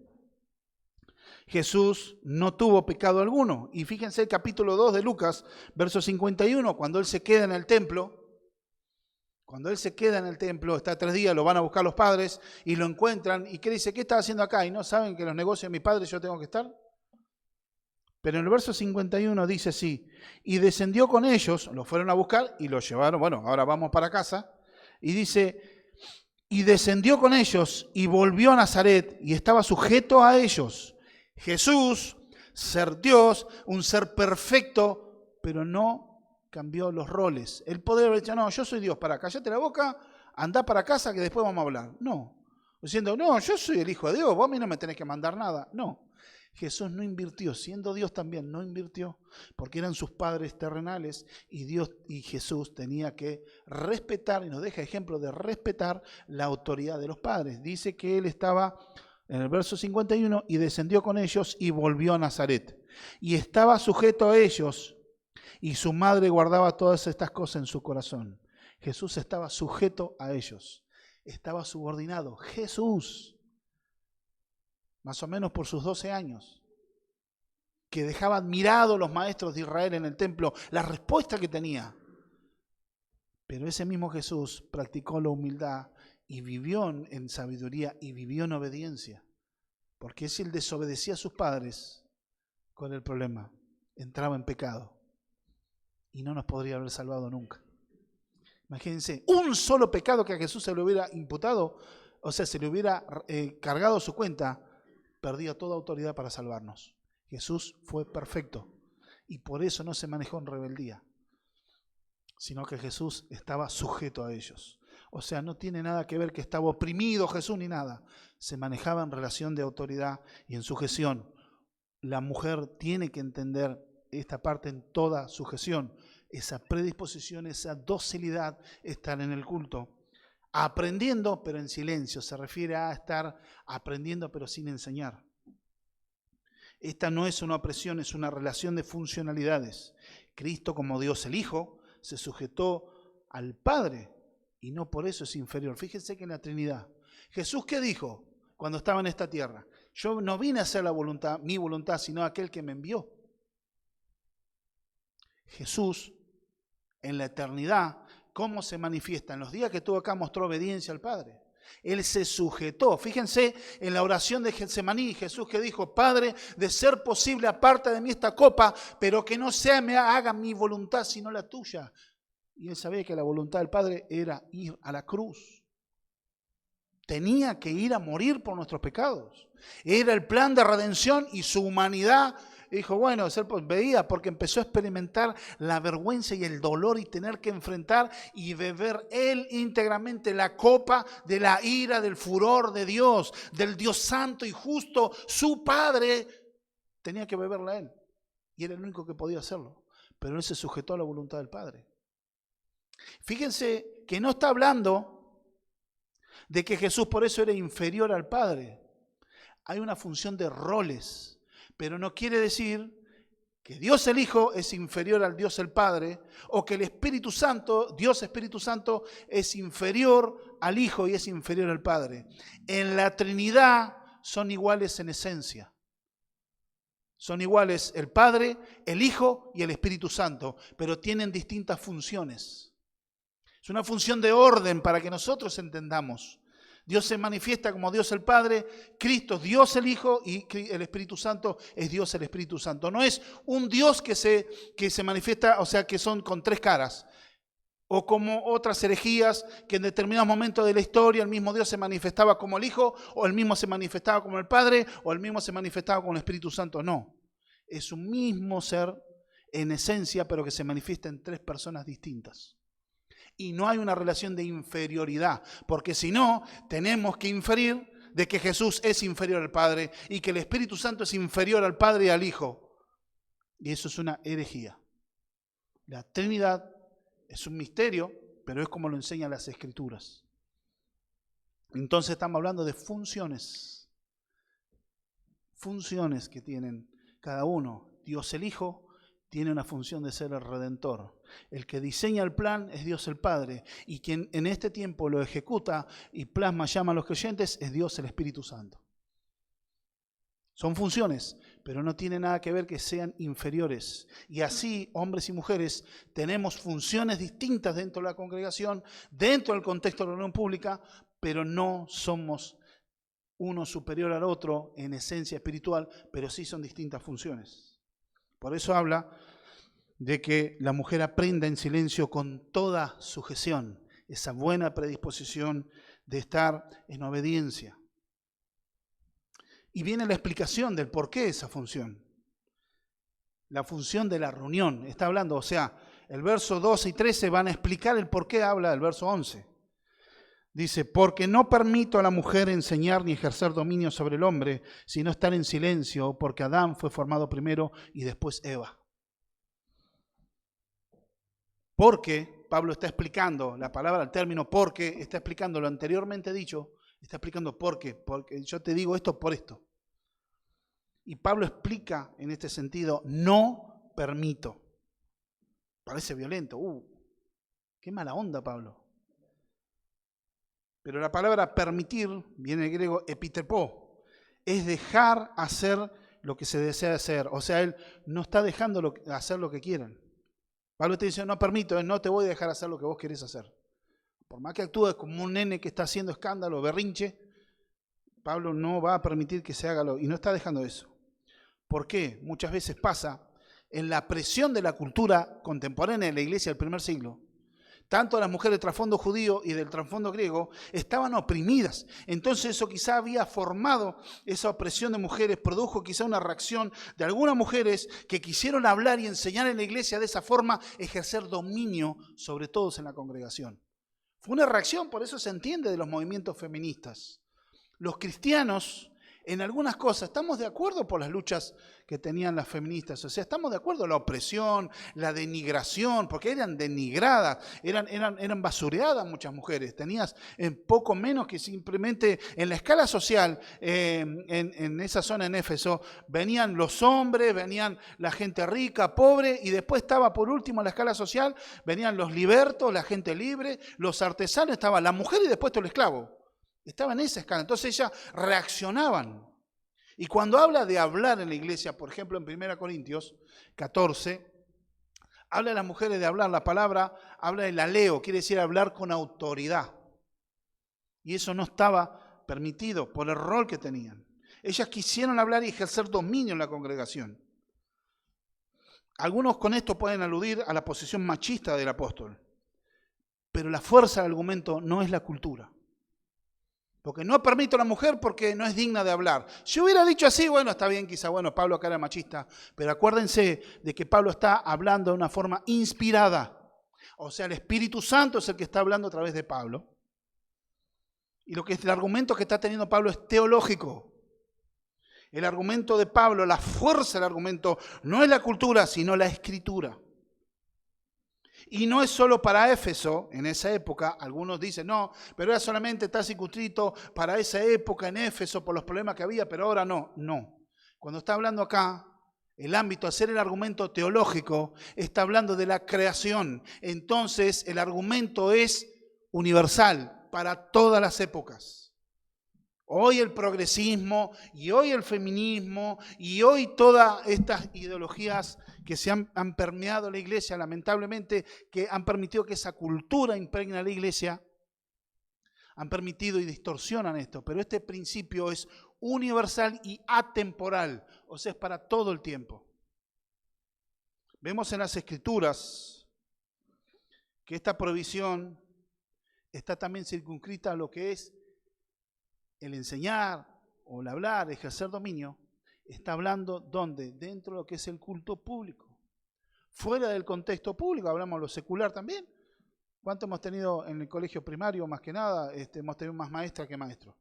Jesús no tuvo pecado alguno. Y fíjense el capítulo 2 de Lucas, verso 51, cuando Él se queda en el templo. Cuando Él se queda en el templo, está 3 días, lo van a buscar los padres y lo encuentran. ¿Y qué dice? ¿Qué está haciendo acá? ¿Y no saben que en los negocios de mi padre yo tengo que estar? Pero en el verso 51 dice así, y descendió con ellos, lo fueron a buscar y lo llevaron, bueno, ahora vamos para casa, y dice, y descendió con ellos y volvió a Nazaret y estaba sujeto a ellos. Jesús, ser Dios, un ser perfecto, pero no cambió los roles. Él podría haber dicho, no, yo soy Dios, cállate la boca, andá para casa que después vamos a hablar. No, diciendo, no, yo soy el Hijo de Dios, vos a mí no me tenés que mandar nada. No. Jesús no invirtió, siendo Dios también no invirtió, porque eran sus padres terrenales y Dios y Jesús tenía que respetar, y nos deja ejemplo de respetar la autoridad de los padres. Dice que Él estaba, en el verso 51, y descendió con ellos y volvió a Nazaret. Y estaba sujeto a ellos, y su madre guardaba todas estas cosas en su corazón. Jesús estaba sujeto a ellos, estaba subordinado. Jesús, más o menos por sus 12 años, que dejaba admirado los maestros de Israel en el templo, la respuesta que tenía. Pero ese mismo Jesús practicó la humildad y vivió en sabiduría y vivió en obediencia. Porque si él desobedecía a sus padres, con el problema, entraba en pecado y no nos podría haber salvado nunca. Imagínense, un solo pecado que a Jesús se le hubiera imputado, o sea, se le hubiera cargado su cuenta, perdía toda autoridad para salvarnos. Jesús fue perfecto y por eso no se manejó en rebeldía, sino que Jesús estaba sujeto a ellos. O sea, no tiene nada que ver que estaba oprimido Jesús ni nada. Se manejaba en relación de autoridad y en sujeción. La mujer tiene que entender esta parte en toda sujeción, esa predisposición, esa docilidad, estar en el culto. Aprendiendo, pero en silencio. Se refiere a estar aprendiendo, pero sin enseñar. Esta no es una opresión, es una relación de funcionalidades. Cristo, como Dios el Hijo, se sujetó al Padre y no por eso es inferior. Fíjense que en la Trinidad, Jesús, ¿qué dijo cuando estaba en esta tierra? Yo no vine a hacer mi voluntad, sino aquel que me envió. Jesús, en la eternidad, ¿cómo se manifiesta? En los días que estuvo acá mostró obediencia al Padre. Él se sujetó. Fíjense en la oración de Getsemaní, Jesús que dijo, Padre, de ser posible, aparta de mí esta copa, pero que no sea me haga mi voluntad, sino la tuya. Y él sabía que la voluntad del Padre era ir a la cruz. Tenía que ir a morir por nuestros pecados. Era el plan de redención y su humanidad. Dijo, bueno, veía porque empezó a experimentar la vergüenza y el dolor y tener que enfrentar y beber él íntegramente la copa de la ira, del furor de Dios, del Dios santo y justo. Su Padre tenía que beberla él y era el único que podía hacerlo. Pero él se sujetó a la voluntad del Padre. Fíjense que no está hablando de que Jesús por eso era inferior al Padre. Hay una función de roles. Pero no quiere decir que Dios el Hijo es inferior al Dios el Padre o que el Espíritu Santo, Dios Espíritu Santo, es inferior al Hijo y es inferior al Padre. En la Trinidad son iguales en esencia. Son iguales el Padre, el Hijo y el Espíritu Santo, pero tienen distintas funciones. Es una función de orden para que nosotros entendamos. Dios se manifiesta como Dios el Padre, Cristo es Dios el Hijo y el Espíritu Santo es Dios el Espíritu Santo. No es un Dios que se manifiesta, o sea, que son con 3 caras. O como otras herejías que en determinados momentos de la historia el mismo Dios se manifestaba como el Hijo, o el mismo se manifestaba como el Padre, o el mismo se manifestaba como el Espíritu Santo. No, es un mismo ser en esencia, pero que se manifiesta en 3 personas distintas. Y no hay una relación de inferioridad, porque si no, tenemos que inferir de que Jesús es inferior al Padre y que el Espíritu Santo es inferior al Padre y al Hijo. Y eso es una herejía. La Trinidad es un misterio, pero es como lo enseñan las Escrituras. Entonces estamos hablando de funciones. funciones que tienen cada uno. Dios el Hijo tiene una función de ser el Redentor. El que diseña el plan es Dios el Padre, y quien en este tiempo lo ejecuta y plasma, llama a los creyentes, es Dios el Espíritu Santo. Son funciones, pero no tiene nada que ver que sean inferiores. Y así, hombres y mujeres, tenemos funciones distintas dentro de la congregación, dentro del contexto de la reunión pública, pero no somos uno superior al otro en esencia espiritual, pero sí son distintas funciones. Por eso habla de que la mujer aprenda en silencio con toda sujeción, esa buena predisposición de estar en obediencia. Y viene la explicación del por qué esa función. La función de la reunión. Está hablando, o sea, el verso 12 y 13 van a explicar el por qué habla el verso 11. Dice, porque no permito a la mujer enseñar ni ejercer dominio sobre el hombre, sino estar en silencio, porque Adán fue formado primero y después Eva. Porque, Pablo está explicando la palabra, el término porque, está explicando lo anteriormente dicho, está explicando por qué, porque yo te digo esto por esto. Y Pablo explica en este sentido, no permito. Parece violento, qué mala onda Pablo. Pero la palabra permitir viene del griego epitepo, es dejar hacer lo que se desea hacer. O sea, él no está dejando hacer lo que quieren. Pablo te dice, no permito, no te voy a dejar hacer lo que vos querés hacer. Por más que actúes como un nene que está haciendo escándalo, berrinche, Pablo no va a permitir que se haga y no está dejando eso. ¿Por qué? Muchas veces pasa en la presión de la cultura contemporánea de la iglesia del primer siglo. Tanto las mujeres del trasfondo judío y del trasfondo griego estaban oprimidas. Entonces eso quizá había formado esa opresión de mujeres, produjo quizá una reacción de algunas mujeres que quisieron hablar y enseñar en la iglesia de esa forma, ejercer dominio sobre todos en la congregación. Fue una reacción, por eso se entiende, de los movimientos feministas. Los cristianos, en algunas cosas, estamos de acuerdo por las luchas que tenían las feministas. O sea, estamos de acuerdo en la opresión, la denigración, porque eran denigradas, eran basureadas muchas mujeres. Tenías poco menos que simplemente en la escala social, en esa zona en Éfeso, venían los hombres, venían la gente rica, pobre, y después estaba por último en la escala social, venían los libertos, la gente libre, los artesanos, estaba la mujer y después todo el esclavo. Estaba en esa escala, entonces ellas reaccionaban. Y cuando habla de hablar en la iglesia, por ejemplo en 1 Corintios 14, habla de las mujeres de hablar, la palabra habla del aleo, quiere decir hablar con autoridad. Y eso no estaba permitido por el rol que tenían. Ellas quisieron hablar y ejercer dominio en la congregación. Algunos con esto pueden aludir a la posición machista del apóstol, pero la fuerza del argumento no es la cultura. Porque no permito a la mujer porque no es digna de hablar. Si hubiera dicho así, bueno, está bien, quizá, bueno, Pablo acá era machista, pero acuérdense de que Pablo está hablando de una forma inspirada. O sea, el Espíritu Santo es el que está hablando a través de Pablo. Y el argumento que está teniendo Pablo es teológico. El argumento de Pablo, la fuerza del argumento, no es la cultura, sino la escritura. Y no es solo para Éfeso, en esa época, algunos dicen, no, pero era solamente está circunscrito para esa época en Éfeso por los problemas que había, pero ahora no. No. Cuando está hablando acá, el ámbito, hacer el argumento teológico, está hablando de la creación. Entonces, el argumento es universal para todas las épocas. Hoy el progresismo y hoy el feminismo y hoy todas estas ideologías que se han permeado la iglesia, lamentablemente, que han permitido que esa cultura impregne a la iglesia, han permitido y distorsionan esto. Pero este principio es universal y atemporal, o sea, es para todo el tiempo. Vemos en las Escrituras que esta provisión está también circunscrita a lo que es el enseñar o el hablar, ejercer dominio, está hablando ¿dónde? Dentro de lo que es el culto público. Fuera del contexto público, hablamos de lo secular también. ¿Cuánto hemos tenido en el colegio primario? Más que nada, hemos tenido más maestras que maestros.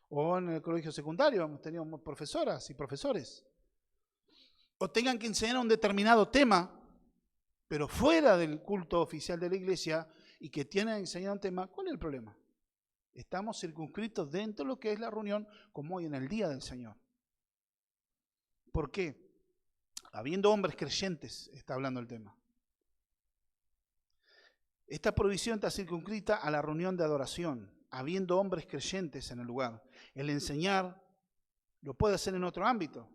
O en el colegio secundario hemos tenido profesoras y profesores. O tengan que enseñar un determinado tema, pero fuera del culto oficial de la iglesia y que tienen que enseñar un tema, ¿cuál es el problema? Estamos circunscritos dentro de lo que es la reunión como hoy en el día del Señor. ¿Por qué? Habiendo hombres creyentes, está hablando el tema. Esta prohibición está circunscrita a la reunión de adoración, habiendo hombres creyentes en el lugar. El enseñar lo puede hacer en otro ámbito.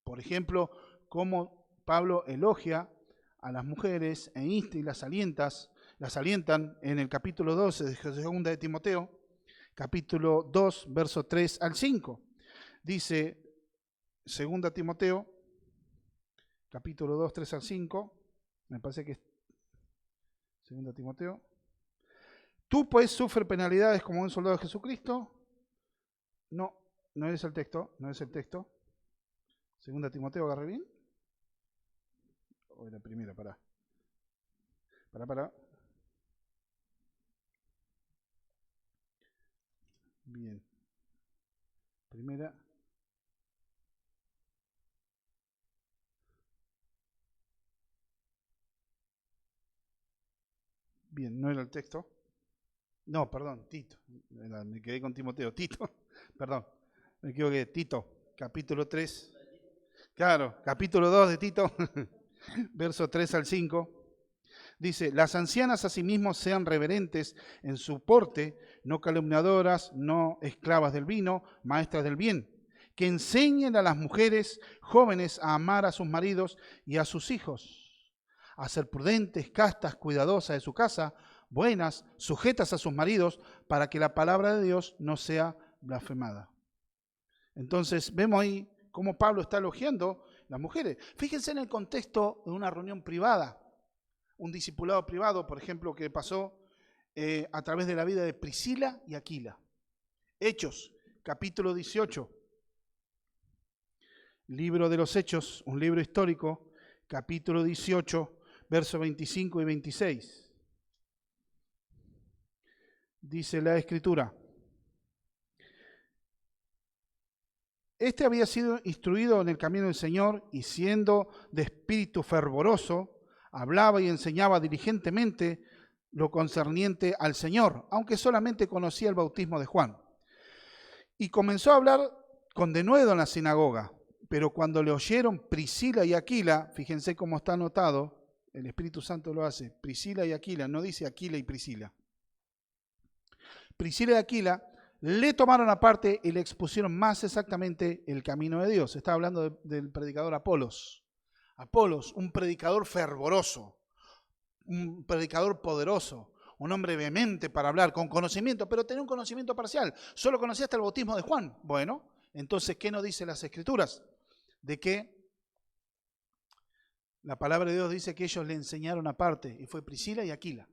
Por ejemplo, como Pablo elogia a las mujeres e insta y las alientan en el capítulo 12 de 2 de Timoteo, capítulo 2, verso 3 al 5. Dice 2 Timoteo, capítulo 2, 3 al 5, me parece que es 2 Timoteo. Tú pues sufre penalidades como un soldado de Jesucristo. No es el texto, no es el texto. 2 Timoteo, agarré bien. O la primera, pará. Bien. Primera. Bien, no era el texto. No, perdón, Tito. Me quedé con Timoteo. Tito, perdón. Me equivoqué. Tito, capítulo 3. Claro, capítulo 2 de Tito, verso 3 al 5. Dice, las ancianas asimismo sean reverentes en su porte, no calumniadoras, no esclavas del vino, maestras del bien, que enseñen a las mujeres jóvenes a amar a sus maridos y a sus hijos, a ser prudentes, castas, cuidadosas de su casa, buenas, sujetas a sus maridos, para que la palabra de Dios no sea blasfemada. Entonces vemos ahí cómo Pablo está elogiando a las mujeres. Fíjense en el contexto de una reunión privada, un discipulado privado, por ejemplo, que pasó a través de la vida de Priscila y Aquila. Hechos, capítulo 18. Libro de los Hechos, un libro histórico, capítulo 18, versos 25 y 26. Dice la Escritura. Este había sido instruido en el camino del Señor y siendo de espíritu fervoroso, hablaba y enseñaba diligentemente lo concerniente al Señor, aunque solamente conocía el bautismo de Juan. Y comenzó a hablar con denuedo en la sinagoga, pero cuando le oyeron Priscila y Aquila, fíjense cómo está anotado, el Espíritu Santo lo hace, Priscila y Aquila, no dice Aquila y Priscila. Priscila y Aquila le tomaron aparte y le expusieron más exactamente el camino de Dios. Está hablando del predicador Apolos. Apolos, un predicador fervoroso, un predicador poderoso, un hombre vehemente para hablar, con conocimiento, pero tenía un conocimiento parcial. Solo conocía hasta el bautismo de Juan. Bueno, entonces, ¿qué nos dice las Escrituras? De que la palabra de Dios dice que ellos le enseñaron aparte, y fue Priscila y Aquila.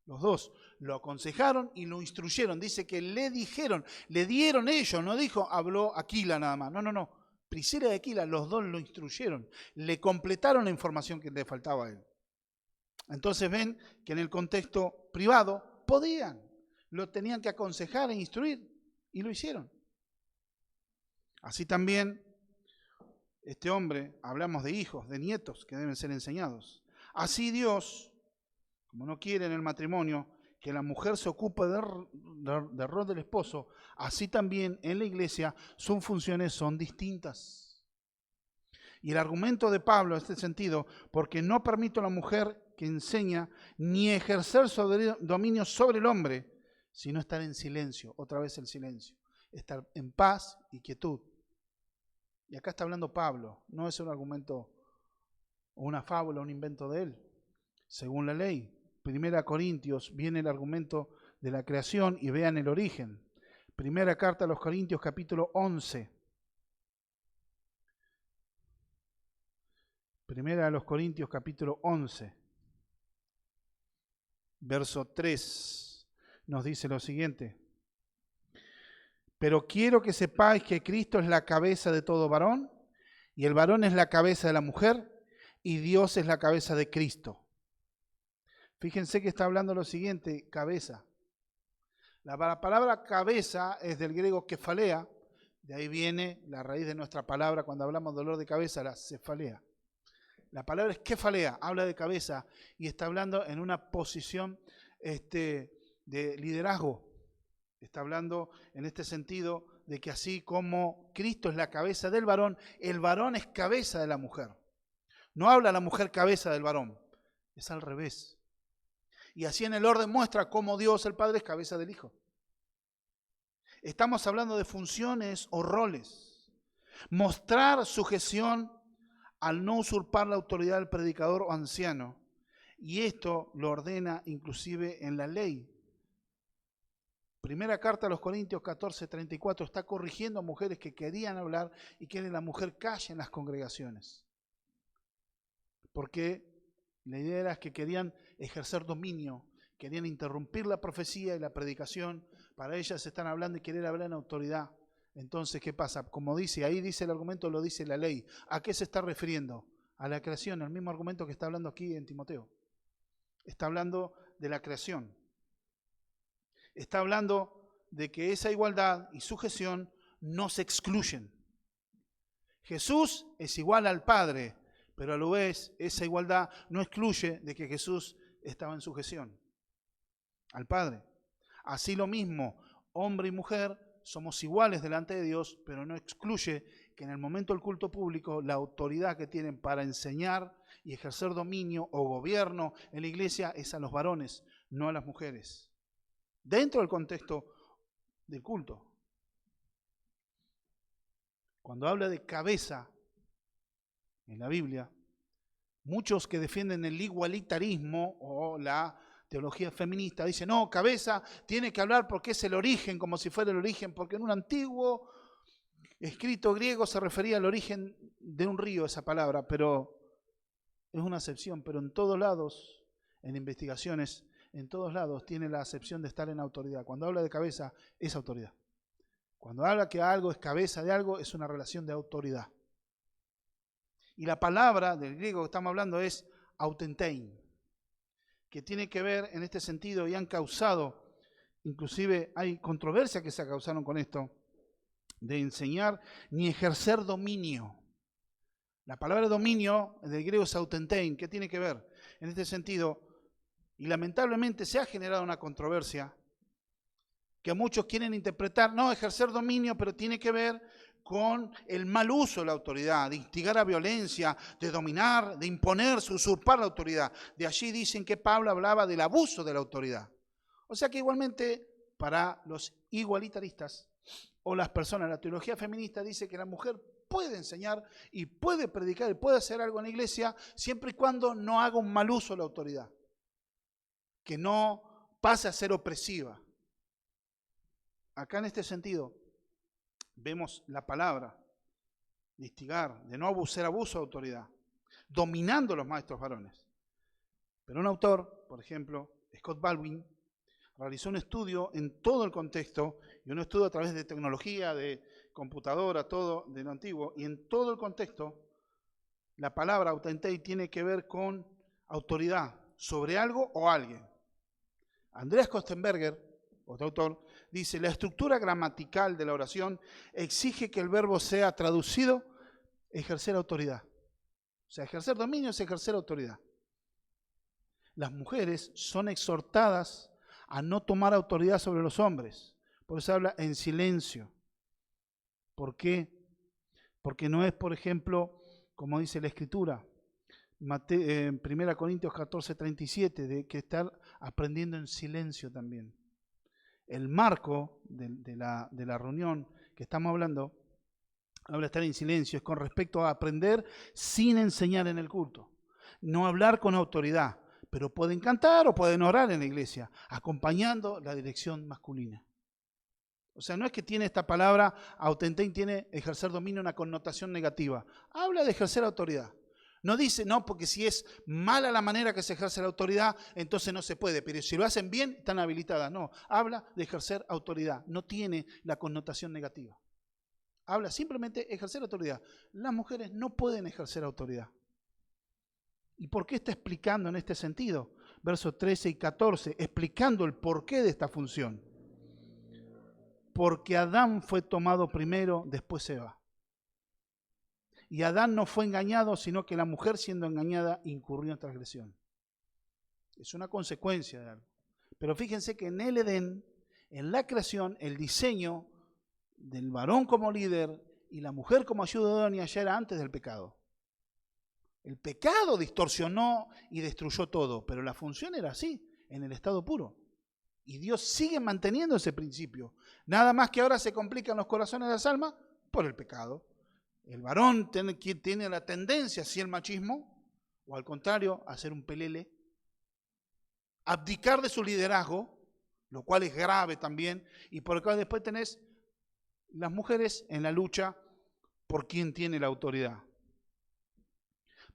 Los dos lo aconsejaron y lo instruyeron. Dice que le dijeron, le dieron ellos, no dijo, habló Aquila nada más. No. Priscila y Aquila, los dos lo instruyeron, le completaron la información que le faltaba a él. Entonces ven que en el contexto privado podían, lo tenían que aconsejar e instruir y lo hicieron. Así también, este hombre, hablamos de hijos, de nietos que deben ser enseñados. Así Dios, como no quiere en el matrimonio que la mujer se ocupe del rol del esposo, así también en la iglesia sus funciones son distintas. Y el argumento de Pablo en este sentido, porque no permito a la mujer que enseña ni ejercer dominio sobre el hombre, sino estar en silencio, otra vez el silencio, estar en paz y quietud. Y acá está hablando Pablo, no es un argumento o una fábula, un invento de él. Según la ley, 1 Corintios viene el argumento de la creación y vean el origen. Primera carta a los Corintios, capítulo 11. Primera a los Corintios, capítulo 11. Verso 3 nos dice lo siguiente. Pero quiero que sepáis que Cristo es la cabeza de todo varón, y el varón es la cabeza de la mujer, y Dios es la cabeza de Cristo. Fíjense que está hablando lo siguiente, cabeza. La palabra cabeza es del griego kefalea, de ahí viene la raíz de nuestra palabra cuando hablamos de dolor de cabeza, la cefalea. La palabra es kefalea, habla de cabeza y está hablando en una posición de liderazgo. Está hablando en este sentido de que así como Cristo es la cabeza del varón, el varón es cabeza de la mujer. No habla la mujer cabeza del varón, es al revés. Y así en el orden muestra cómo Dios el Padre es cabeza del Hijo. Estamos hablando de funciones o roles. Mostrar sujeción al no usurpar la autoridad del predicador o anciano. Y esto lo ordena inclusive en la ley. Primera carta a los Corintios 14:34 está corrigiendo a mujeres que querían hablar y quieren que la mujer calle en las congregaciones. Porque la idea era que querían ejercer dominio, querían interrumpir la profecía y la predicación. Para ellas están hablando y querer hablar en autoridad. Entonces, ¿qué pasa? Como dice, ahí dice el argumento, lo dice la ley. ¿A qué se está refiriendo? A la creación, el mismo argumento que está hablando aquí en Timoteo. Está hablando de la creación. Está hablando de que esa igualdad y sujeción no se excluyen. Jesús es igual al Padre, pero a la vez esa igualdad no excluye de que Jesús estaba en sujeción al Padre. Así lo mismo, hombre y mujer somos iguales delante de Dios, pero no excluye que en el momento del culto público la autoridad que tienen para enseñar y ejercer dominio o gobierno en la iglesia es a los varones, no a las mujeres. Dentro del contexto del culto. Cuando habla de cabeza en la Biblia, muchos que defienden el igualitarismo o la teología feminista dicen, no, cabeza tiene que hablar porque es el origen, como si fuera el origen, porque en un antiguo escrito griego se refería al origen de un río, esa palabra, pero es una acepción, pero en todos lados, en investigaciones, en todos lados tiene la acepción de estar en autoridad. Cuando habla de cabeza, es autoridad. Cuando habla que algo es cabeza de algo, es una relación de autoridad. Y la palabra del griego que estamos hablando es autentein, que tiene que ver en este sentido y han causado, inclusive hay controversias que se causaron con esto, de enseñar ni ejercer dominio. La palabra dominio del griego es autentein, ¿qué tiene que ver? En este sentido, y lamentablemente se ha generado una controversia que muchos quieren interpretar, no ejercer dominio, pero tiene que ver con el mal uso de la autoridad, de instigar a violencia, de dominar, de imponerse, usurpar la autoridad. De allí dicen que Pablo hablaba del abuso de la autoridad. O sea que igualmente para los igualitaristas o las personas, la teología feminista dice que la mujer puede enseñar y puede predicar y puede hacer algo en la iglesia siempre y cuando no haga un mal uso de la autoridad, que no pase a ser opresiva. Acá en este sentido vemos la palabra de instigar, de no ser abuso de autoridad, dominando a los maestros varones. Pero un autor, por ejemplo, Scott Baldwin, realizó un estudio en todo el contexto, y un estudio a través de tecnología, de computadora, todo de lo antiguo, y en todo el contexto, la palabra autentei tiene que ver con autoridad sobre algo o alguien. Andreas Kostenberger, otro autor, dice, la estructura gramatical de la oración exige que el verbo sea traducido, ejercer autoridad. O sea, ejercer dominio es ejercer autoridad. Las mujeres son exhortadas a no tomar autoridad sobre los hombres. Por eso habla en silencio. ¿Por qué? Porque no es, por ejemplo, como dice la Escritura, en 1 Corintios 14:37, de que estar aprendiendo en silencio también. El marco de la reunión que estamos hablando, habla de estar en silencio, es con respecto a aprender sin enseñar en el culto. No hablar con autoridad, pero pueden cantar o pueden orar en la iglesia, acompañando la dirección masculina. O sea, no es que tiene esta palabra, autentein, tiene ejercer dominio una connotación negativa. Habla de ejercer autoridad. No dice, no, porque si es mala la manera que se ejerce la autoridad, entonces no se puede. Pero si lo hacen bien, están habilitadas. No, habla de ejercer autoridad. No tiene la connotación negativa. Habla simplemente ejercer autoridad. Las mujeres no pueden ejercer autoridad. ¿Y por qué está explicando en este sentido? Versos 13 y 14, explicando el porqué de esta función. Porque Adán fue tomado primero, después Eva. Y Adán no fue engañado, sino que la mujer siendo engañada incurrió en transgresión. Es una consecuencia de algo. Pero fíjense que en el Edén, en la creación, el diseño del varón como líder y la mujer como ayuda idónea ya era antes del pecado. El pecado distorsionó y destruyó todo, pero la función era así, en el estado puro. Y Dios sigue manteniendo ese principio. Nada más que ahora se complican los corazones de las almas por el pecado. El varón tiene la tendencia hacia el machismo, o al contrario, a ser un pelele, abdicar de su liderazgo, lo cual es grave también, y por acá después tenés las mujeres en la lucha por quién tiene la autoridad.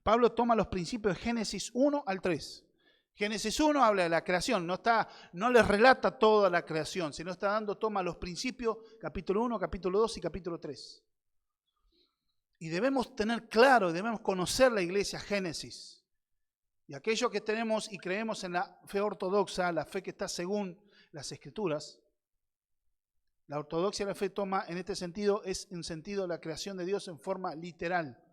Pablo toma los principios de Génesis 1 al 3. Génesis 1 habla de la creación, no les relata toda la creación, sino toma los principios, capítulo 1, capítulo 2 y capítulo 3. Y debemos tener claro, debemos conocer la iglesia Génesis. Y aquellos que tenemos y creemos en la fe ortodoxa, la fe que está según las Escrituras, la ortodoxia de la fe toma en este sentido, es en sentido de la creación de Dios en forma literal.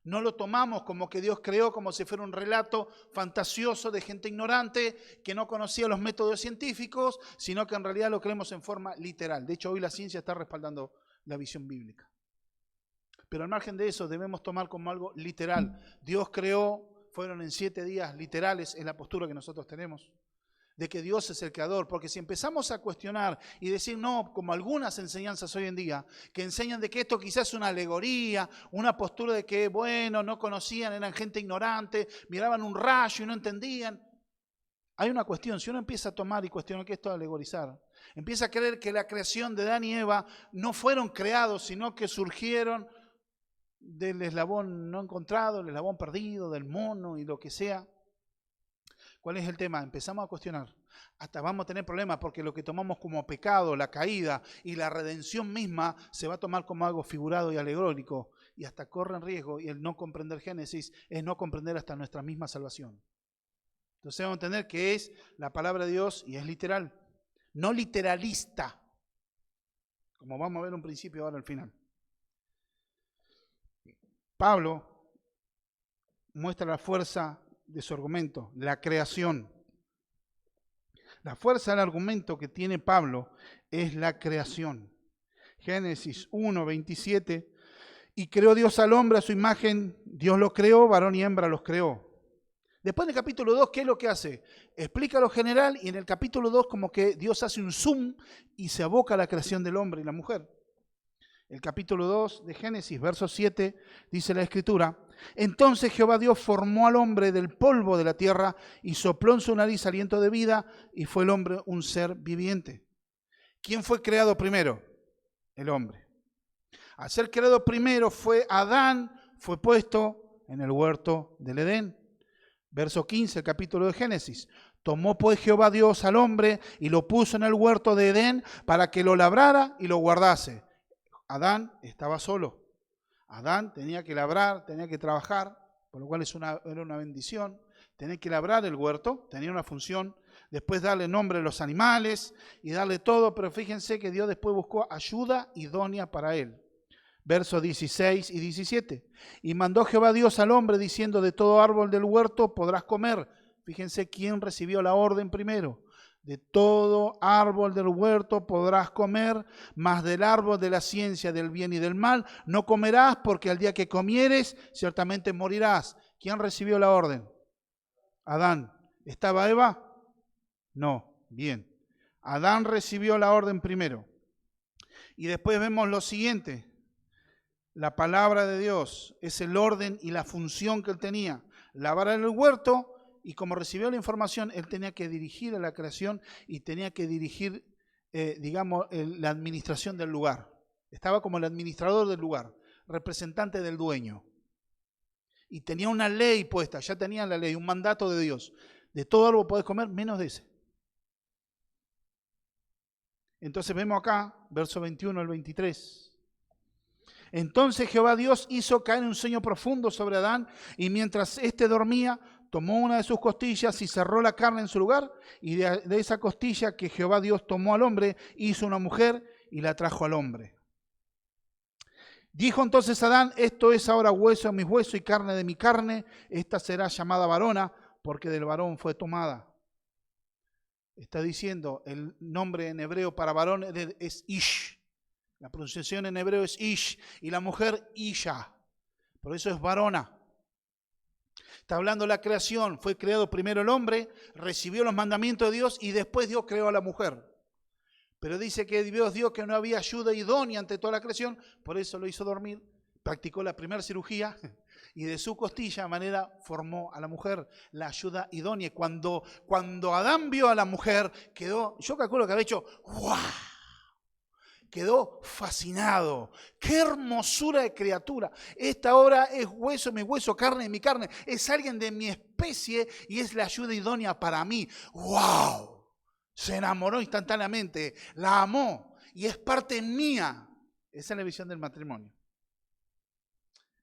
No lo tomamos como que Dios creó como si fuera un relato fantasioso de gente ignorante que no conocía los métodos científicos, sino que en realidad lo creemos en forma literal. De hecho, hoy la ciencia está respaldando la visión bíblica. Pero al margen de eso, debemos tomar como algo literal. Dios creó, fueron en 7 días literales, es la postura que nosotros tenemos, de que Dios es el creador, porque si empezamos a cuestionar y decir no, como algunas enseñanzas hoy en día, que enseñan de que esto quizás es una alegoría, una postura de que, bueno, no conocían, eran gente ignorante, miraban un rayo y no entendían. Hay una cuestión, si uno empieza a tomar y cuestionar que esto es alegorizar, empieza a creer que la creación de Adán y Eva no fueron creados, sino que surgieron del eslabón no encontrado, el eslabón perdido, del mono y lo que sea. ¿Cuál es el tema? Empezamos a cuestionar. Hasta vamos a tener problemas porque lo que tomamos como pecado, la caída y la redención misma se va a tomar como algo figurado y alegórico. Y hasta corre en riesgo, y el no comprender Génesis es no comprender hasta nuestra misma salvación. Entonces vamos a entender que es la palabra de Dios y es literal. No literalista. Como vamos a ver un principio ahora al final. Pablo muestra la fuerza de su argumento, la creación. La fuerza del argumento que tiene Pablo es la creación. Génesis 1, 27. Y creó Dios al hombre a su imagen, Dios lo creó, varón y hembra los creó. Después en el capítulo 2, ¿qué es lo que hace? Explica lo general y en el capítulo 2 como que Dios hace un zoom y se aboca a la creación del hombre y la mujer. El capítulo 2 de Génesis, verso 7, dice la Escritura: entonces Jehová Dios formó al hombre del polvo de la tierra y sopló en su nariz aliento de vida y fue el hombre un ser viviente. ¿Quién fue creado primero? El hombre. Al ser creado primero fue Adán, fue puesto en el huerto del Edén. Verso 15, el capítulo de Génesis. Tomó pues Jehová Dios al hombre y lo puso en el huerto de Edén para que lo labrara y lo guardase. Adán estaba solo. Adán tenía que labrar, tenía que trabajar, por lo cual era una bendición. Tenía que labrar el huerto, tenía una función. Después darle nombre a los animales y darle todo, pero fíjense que Dios después buscó ayuda idónea para él. Versos 16 y 17. Y mandó Jehová Dios al hombre diciendo: de todo árbol del huerto podrás comer. Fíjense quién recibió la orden primero. De todo árbol del huerto podrás comer, mas del árbol de la ciencia del bien y del mal no comerás, porque al día que comieres ciertamente morirás. ¿Quién recibió la orden? Adán. ¿Estaba Eva? No. Bien. Adán recibió la orden primero. Y después vemos lo siguiente. La palabra de Dios es el orden y la función que él tenía. Labrar el huerto. Y como recibió la información, él tenía que dirigir a la creación y tenía que dirigir, la administración del lugar. Estaba como el administrador del lugar, representante del dueño. Y tenía una ley puesta, ya tenían la ley, un mandato de Dios. De todo árbol podés comer, menos de ese. Entonces vemos acá, verso 21 al 23. Entonces Jehová Dios hizo caer un sueño profundo sobre Adán, y mientras éste dormía, tomó una de sus costillas y cerró la carne en su lugar, y de esa costilla que Jehová Dios tomó al hombre, hizo una mujer y la trajo al hombre. Dijo entonces Adán: esto es ahora hueso de mis huesos y carne de mi carne, esta será llamada varona, porque del varón fue tomada. Está diciendo, el nombre en hebreo para varón es Ish, La pronunciación en hebreo es ish y la mujer isha. Por eso es varona. Está hablando de la creación. Fue creado primero el hombre, recibió los mandamientos de Dios y después Dios creó a la mujer. Pero dice que Dios dio que no había ayuda idónea ante toda la creación, por eso lo hizo dormir, practicó la primera cirugía y de su costilla manera formó a la mujer, la ayuda idónea. Cuando Adán vio a la mujer, quedó, yo calculo que había hecho ¡guau! Quedó fascinado. ¡Qué hermosura de criatura! Esta ahora es hueso de mi hueso, carne de mi carne. Es alguien de mi especie y es la ayuda idónea para mí. ¡Wow! Se enamoró instantáneamente, la amó y es parte mía. Esa es la visión del matrimonio.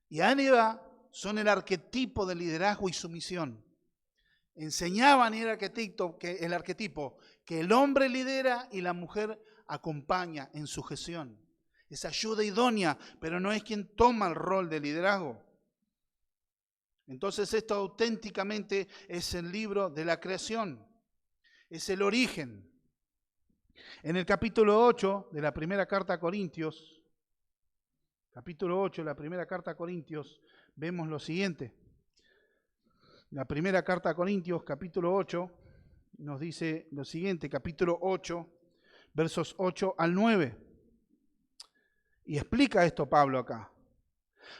Y Adán y Eva son el arquetipo de liderazgo y sumisión. Enseñaban el arquetipo que el hombre lidera y la mujer acompaña en sujeción. Es ayuda idónea, pero no es quien toma el rol de liderazgo. Entonces esto auténticamente es el libro de la creación. Es el origen. En el capítulo 8 de la primera carta a Corintios, capítulo 8 de la primera carta a Corintios, vemos lo siguiente. La primera carta a Corintios, capítulo 8, nos dice lo siguiente, capítulo 8, versos 8 al 9. Y explica esto Pablo acá.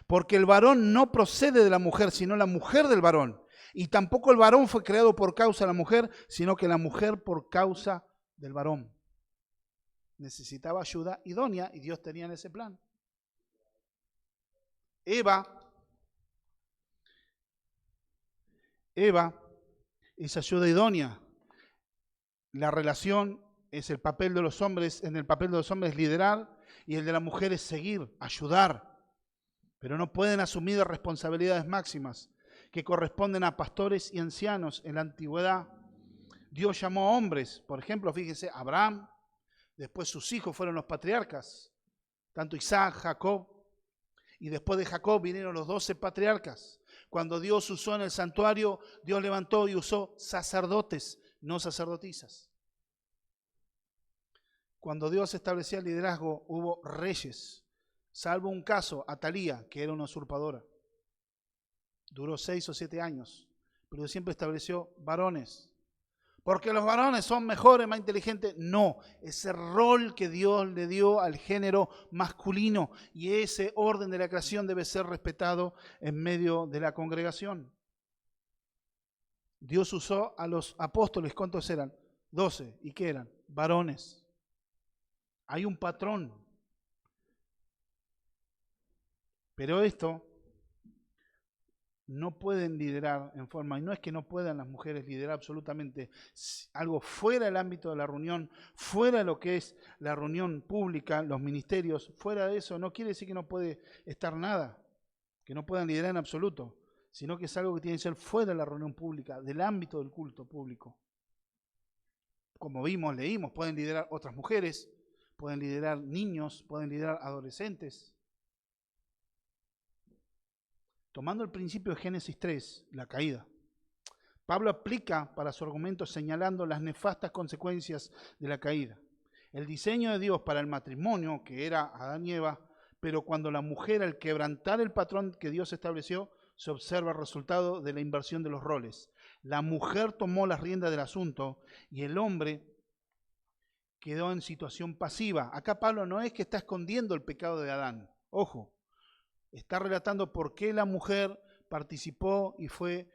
Porque el varón no procede de la mujer, sino la mujer del varón. Y tampoco el varón fue creado por causa de la mujer, sino que la mujer por causa del varón. Necesitaba ayuda idónea y Dios tenía en ese plan. Eva es ayuda idónea. La relación es el papel de los hombres, en el papel de los hombres es liderar y el de la mujer es seguir, ayudar. Pero no pueden asumir responsabilidades máximas que corresponden a pastores y ancianos en la antigüedad. Dios llamó a hombres, por ejemplo, fíjense, Abraham, después sus hijos fueron los patriarcas, tanto Isaac, Jacob, y después de Jacob vinieron los 12 patriarcas. Cuando Dios usó en el santuario, Dios levantó y usó sacerdotes, no sacerdotisas. Cuando Dios establecía el liderazgo, hubo reyes, salvo un caso, Atalía, que era una usurpadora. Duró 6 o 7 años, pero siempre estableció varones. Porque los varones son mejores, más inteligentes. No, ese rol que Dios le dio al género masculino y ese orden de la creación debe ser respetado en medio de la congregación. Dios usó a los apóstoles, ¿cuántos eran? 12. ¿Y qué eran? Varones. Hay un patrón. Pero esto no pueden liderar en forma, y no es que no puedan las mujeres liderar absolutamente algo fuera del ámbito de la reunión, fuera de lo que es la reunión pública, los ministerios, fuera de eso, no quiere decir que no puede estar nada, que no puedan liderar en absoluto, sino que es algo que tiene que ser fuera de la reunión pública, del ámbito del culto público. Como vimos, leímos, pueden liderar otras mujeres, pueden liderar niños, pueden liderar adolescentes. Tomando el principio de Génesis 3, la caída, Pablo aplica para su argumento señalando las nefastas consecuencias de la caída. El diseño de Dios para el matrimonio, que era Adán y Eva, pero cuando la mujer, al quebrantar el patrón que Dios estableció, se observa el resultado de la inversión de los roles. La mujer tomó las riendas del asunto y el hombre quedó en situación pasiva. Acá Pablo no es que está escondiendo el pecado de Adán, ojo. Está relatando por qué la mujer participó y fue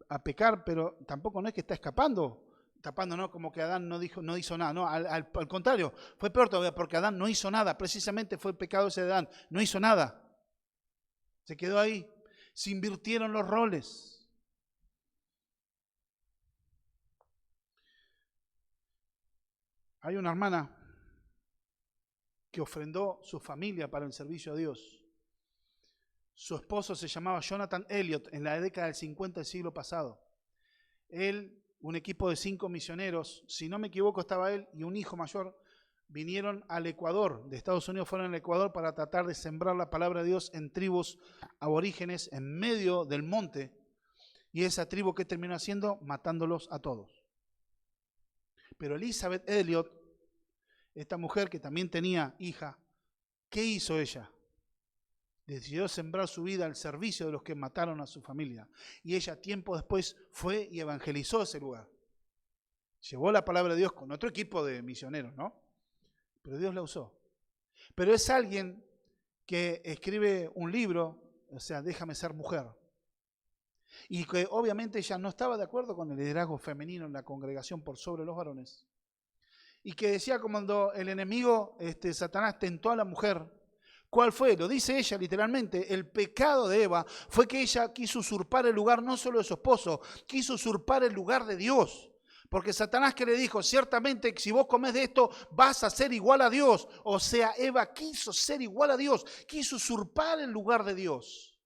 a pecar, pero tampoco no es que está escapando, tapando, ¿no? Como que Adán no hizo nada, no, al contrario, fue peor todavía porque Adán no hizo nada, precisamente fue el pecado ese de Adán, no hizo nada, se quedó ahí, se invirtieron los roles. Hay una hermana que ofrendó su familia para el servicio a Dios. Su esposo se llamaba Jonathan Elliot en la década del 50 del siglo pasado. Él, un equipo de 5 misioneros, si no me equivoco estaba él y un hijo mayor, vinieron al Ecuador, de Estados Unidos fueron al Ecuador para tratar de sembrar la palabra de Dios en tribus aborígenes en medio del monte. Y esa tribu, ¿qué terminó haciendo? Matándolos a todos. Pero Elizabeth Elliot, esta mujer que también tenía hija, ¿Qué hizo ella? Decidió sembrar su vida al servicio de los que mataron a su familia. Y ella tiempo después fue y evangelizó ese lugar. Llevó la palabra de Dios con otro equipo de misioneros, ¿no? Pero Dios la usó. Pero es alguien que escribe un libro, o sea, Déjame ser mujer. Y que obviamente ella no estaba de acuerdo con el liderazgo femenino en la congregación por sobre los varones. Y que decía cuando el enemigo, Satanás, tentó a la mujer, ¿cuál fue? Lo dice ella literalmente, el pecado de Eva fue que ella quiso usurpar el lugar no solo de su esposo, quiso usurpar el lugar de Dios. Porque Satanás, que le dijo, ciertamente si vos comés de esto vas a ser igual a Dios. O sea, Eva quiso ser igual a Dios, quiso usurpar el lugar de Dios.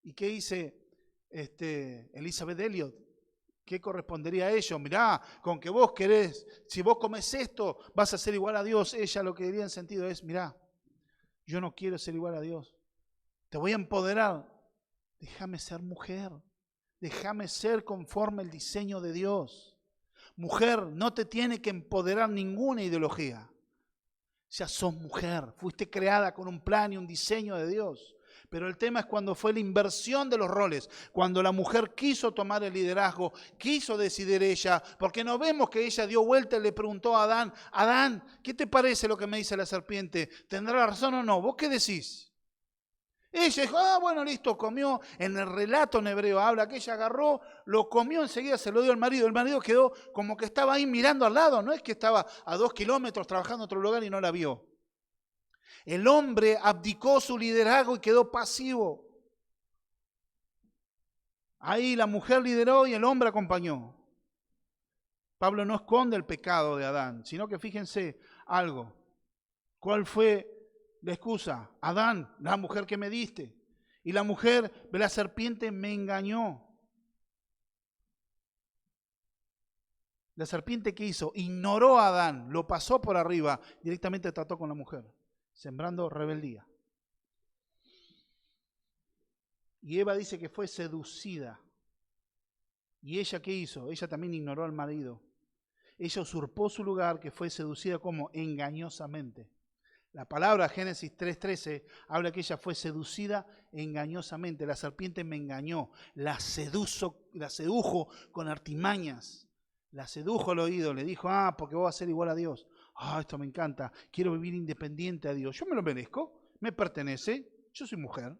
¿Y qué dice Elizabeth Elliot? ¿Qué correspondería a ello? Mirá, con que vos querés, si vos comés esto vas a ser igual a Dios. Ella lo que diría en sentido es, mirá, yo no quiero ser igual a Dios. Te voy a empoderar. Déjame ser mujer. Déjame ser conforme el diseño de Dios. Mujer, no te tiene que empoderar ninguna ideología. Ya sos mujer, fuiste creada con un plan y un diseño de Dios. Pero el tema es cuando fue la inversión de los roles, cuando la mujer quiso tomar el liderazgo, quiso decidir ella, porque no vemos que ella dio vuelta y le preguntó a Adán, Adán, ¿qué te parece lo que me dice la serpiente? ¿Tendrá razón o no? ¿Vos qué decís? Ella dijo, bueno, listo, comió. En el relato en hebreo habla que ella agarró, lo comió, enseguida se lo dio al marido. El marido quedó como que estaba ahí mirando al lado, no es que estaba a 2 kilómetros trabajando en otro lugar y no la vio. El hombre abdicó su liderazgo y quedó pasivo. Ahí la mujer lideró y el hombre acompañó. Pablo no esconde el pecado de Adán, sino que fíjense algo. ¿Cuál fue la excusa? Adán, la mujer que me diste. Y la mujer de la serpiente me engañó. La serpiente, ¿qué hizo? Ignoró a Adán, lo pasó por arriba, directamente trató con la mujer, sembrando rebeldía. Y Eva dice que fue seducida. ¿Y ella qué hizo? Ella también ignoró al marido. Ella usurpó su lugar, que fue seducida como engañosamente. La palabra Génesis 3:13 habla que ella fue seducida engañosamente. La serpiente me engañó, la sedujo con artimañas. La sedujo al oído, le dijo, porque vos vas a ser igual a Dios. Esto me encanta, quiero vivir independiente a Dios. Yo me lo merezco, me pertenece, yo soy mujer.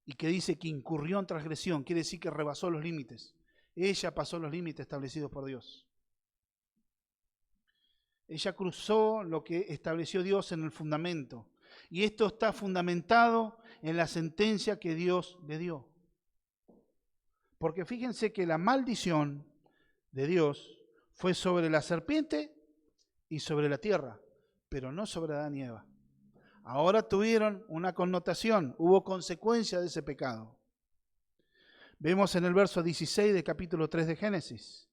Y que dice que incurrió en transgresión, quiere decir que rebasó los límites. Ella pasó los límites establecidos por Dios. Ella cruzó lo que estableció Dios en el fundamento. Y esto está fundamentado en la sentencia que Dios le dio. Porque fíjense que la maldición de Dios fue sobre la serpiente y sobre la tierra, pero no sobre Adán y Eva. Ahora tuvieron una connotación, hubo consecuencia de ese pecado. Vemos en el verso 16 del capítulo 3 de Génesis.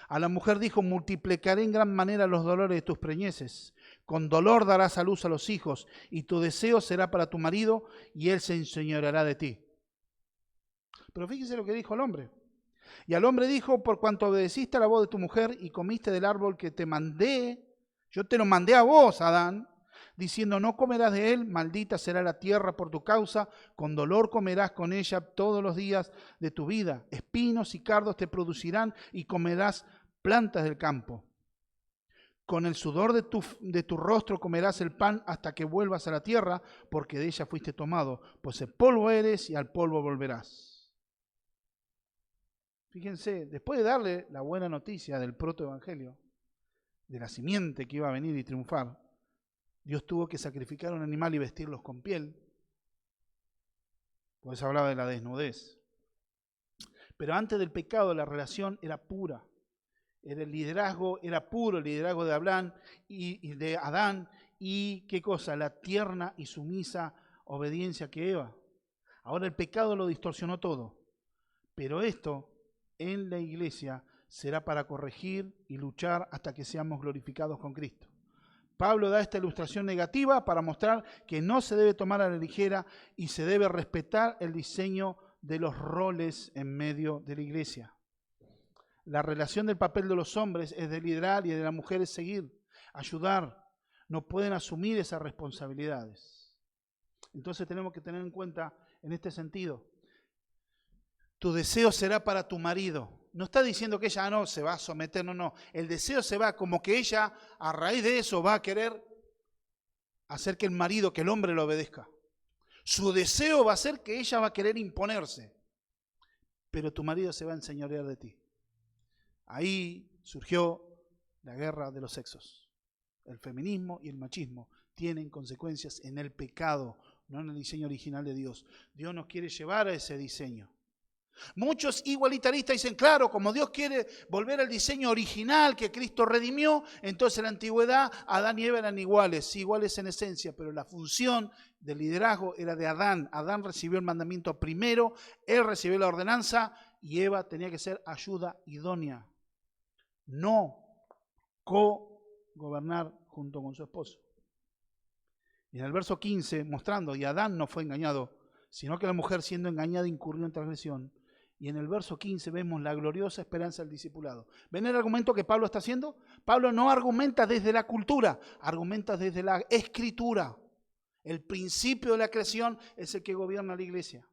A la mujer dijo, multiplicaré en gran manera los dolores de tus preñeces. Con dolor darás a luz a los hijos, y tu deseo será para tu marido, y él se enseñoreará de ti. Pero fíjese lo que dijo el hombre. Y al hombre dijo, por cuanto obedeciste a la voz de tu mujer y comiste del árbol que te mandé, yo te lo mandé a vos, Adán, diciendo, no comerás de él, maldita será la tierra por tu causa, con dolor comerás con ella todos los días de tu vida, espinos y cardos te producirán y comerás plantas del campo. Con el sudor de tu rostro comerás el pan hasta que vuelvas a la tierra, porque de ella fuiste tomado, pues el polvo eres y al polvo volverás. Fíjense, después de darle la buena noticia del protoevangelio, de la simiente que iba a venir y triunfar, Dios tuvo que sacrificar un animal y vestirlos con piel. Pues hablaba de la desnudez. Pero antes del pecado la relación era pura. El liderazgo era puro, el liderazgo de Abraham y de Adán. Y qué cosa, la tierna y sumisa obediencia que Eva. Ahora el pecado lo distorsionó todo. Pero esto en la iglesia será para corregir y luchar hasta que seamos glorificados con Cristo. Pablo da esta ilustración negativa para mostrar que no se debe tomar a la ligera y se debe respetar el diseño de los roles en medio de la iglesia. La relación del papel de los hombres es de liderar y de la mujer es seguir, ayudar. no pueden asumir esas responsabilidades. Entonces tenemos que tener en cuenta en este sentido, tu deseo será para tu marido. No está diciendo que ella no se va a someter, no. El deseo se va como que ella a raíz de eso va a querer hacer que el marido, que el hombre lo obedezca. Su deseo va a ser que ella va a querer imponerse, pero tu marido se va a enseñorear de ti. Ahí surgió la guerra de los sexos. El feminismo y el machismo tienen consecuencias en el pecado, no en el diseño original de Dios. Dios nos quiere llevar a ese diseño. Muchos igualitaristas dicen, claro, como Dios quiere volver al diseño original que Cristo redimió, entonces en la antigüedad Adán y Eva eran iguales, sí, iguales en esencia, pero la función del liderazgo era de Adán. Adán recibió el mandamiento primero, él recibió la ordenanza y Eva tenía que ser ayuda idónea, no co-gobernar junto con su esposo. Y en el verso 15, mostrando, y Adán no fue engañado, sino que la mujer siendo engañada incurrió en transgresión. Y en el verso 15 vemos la gloriosa esperanza del discipulado. ¿Ven el argumento que Pablo está haciendo? Pablo no argumenta desde la cultura, argumenta desde la escritura. El principio de la creación es el que gobierna la iglesia.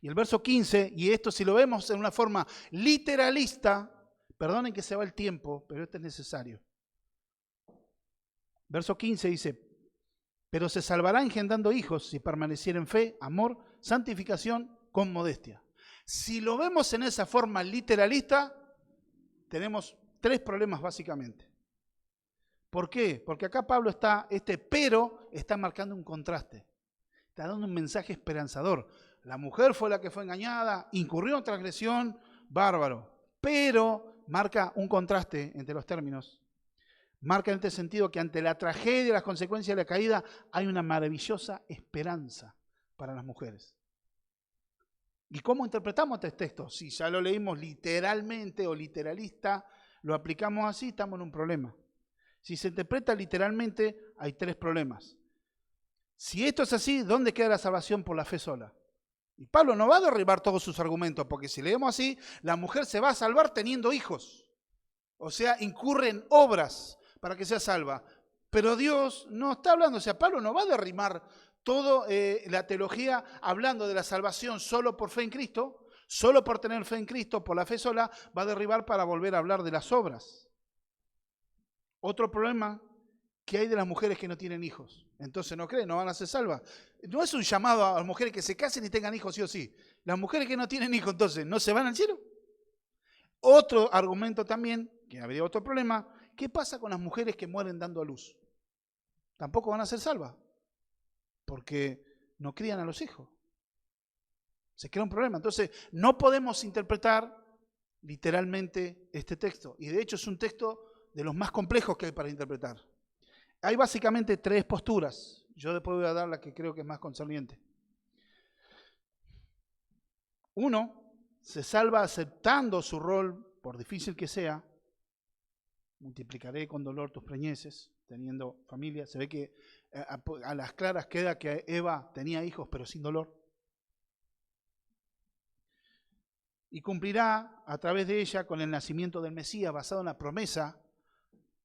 Y el verso 15, y esto si lo vemos en una forma literalista, perdonen que se va el tiempo, pero esto es necesario. Verso 15 dice, pero se salvará engendrando hijos si permaneciera en fe, amor, santificación, con modestia. Si lo vemos en esa forma literalista, tenemos tres problemas básicamente. ¿Por qué? Porque acá Pablo pero está marcando un contraste. Está dando un mensaje esperanzador. La mujer fue la que fue engañada, incurrió en transgresión, bárbaro. Pero marca un contraste entre los términos. Marca en este sentido que ante la tragedia y las consecuencias de la caída hay una maravillosa esperanza para las mujeres. ¿Y cómo interpretamos este texto? Si ya lo leímos literalmente o literalista, lo aplicamos así, estamos en un problema. Si se interpreta literalmente, hay tres problemas. Si esto es así, ¿dónde queda la salvación por la fe sola? Y Pablo no va a derribar todos sus argumentos, porque si leemos así, la mujer se va a salvar teniendo hijos. O sea, incurre en obras para que sea salva. Pero Dios no está hablando, o sea, Pablo no va a derribar toda la teología hablando de la salvación solo por fe en Cristo, solo por tener fe en Cristo, por la fe sola, va a derribar para volver a hablar de las obras. Otro problema que hay de las mujeres que no tienen hijos. Entonces no creen, no van a ser salvas. No es un llamado a las mujeres que se casen y tengan hijos sí o sí. Las mujeres que no tienen hijos, entonces, ¿no se van al cielo? Otro argumento también, que habría otro problema, ¿qué pasa con las mujeres que mueren dando a luz? Tampoco van a ser salvas, porque no crían a los hijos. Se crea un problema. Entonces, no podemos interpretar literalmente este texto. Y de hecho es un texto de los más complejos que hay para interpretar. Hay básicamente tres posturas. Yo después voy a dar la que creo que es más concerniente. Uno, se salva aceptando su rol, por difícil que sea. Multiplicaré con dolor tus preñeces, teniendo familia. Se ve que a las claras queda que Eva tenía hijos, pero sin dolor. Y cumplirá a través de ella con el nacimiento del Mesías, basado en la promesa,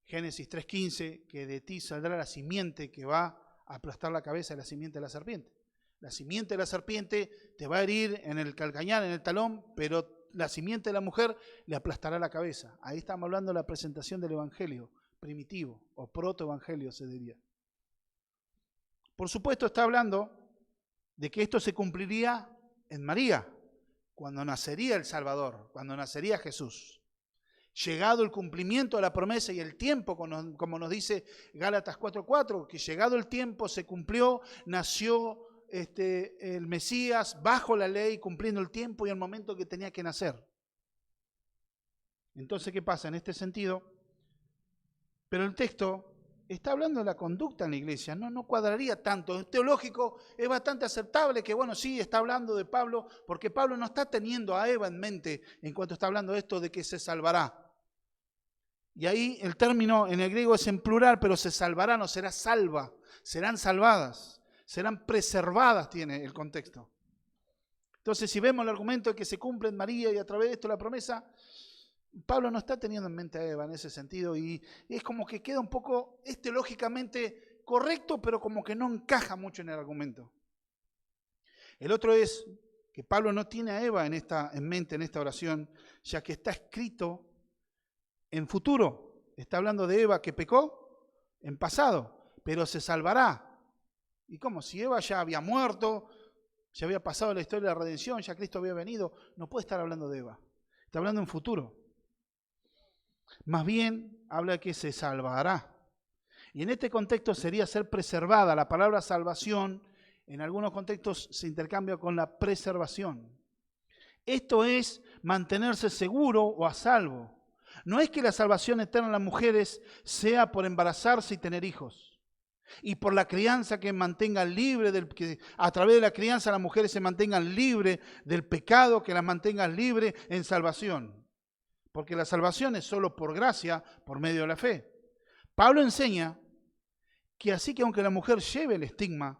Génesis 3:15, que de ti saldrá la simiente que va a aplastar la cabeza de la simiente de la serpiente. La simiente de la serpiente te va a herir en el calcañar, en el talón, pero la simiente de la mujer le aplastará la cabeza. Ahí estamos hablando de la presentación del evangelio primitivo, o protoevangelio se diría. Por supuesto está hablando de que esto se cumpliría en María, cuando nacería el Salvador, cuando nacería Jesús. Llegado el cumplimiento de la promesa y el tiempo, como nos dice Gálatas 4:4, que llegado el tiempo se cumplió, nació el Mesías bajo la ley, cumpliendo el tiempo y el momento que tenía que nacer. Entonces, ¿qué pasa en este sentido? Pero el texto está hablando de la conducta en la iglesia, no cuadraría tanto. Es teológico, es bastante aceptable que, bueno, sí, está hablando de Pablo, porque Pablo no está teniendo a Eva en mente en cuanto está hablando de esto de que se salvará. Y ahí el término en el griego es en plural, pero se salvará, no será salva, serán salvadas, serán preservadas, tiene el contexto. Entonces, si vemos el argumento de que se cumple en María y a través de esto la promesa, Pablo no está teniendo en mente a Eva en ese sentido y es como que queda un poco lógicamente correcto, pero como que no encaja mucho en el argumento. El otro es que Pablo no tiene a Eva en mente en esta oración, ya que está escrito en futuro. Está hablando de Eva que pecó en pasado, pero se salvará. ¿Y cómo? Si Eva ya había muerto, ya había pasado la historia de la redención, ya Cristo había venido, no puede estar hablando de Eva. Está hablando en futuro. Más bien habla de que se salvará. Y en este contexto sería ser preservada. La palabra salvación en algunos contextos se intercambia con la preservación. Esto es mantenerse seguro o a salvo. No es que la salvación eterna de las mujeres sea por embarazarse y tener hijos. Y por la crianza que mantengan libre, que a través de la crianza las mujeres se mantengan libres del pecado, que las mantengan libres en salvación. Porque la salvación es solo por gracia, por medio de la fe. Pablo enseña que así que aunque la mujer lleve el estigma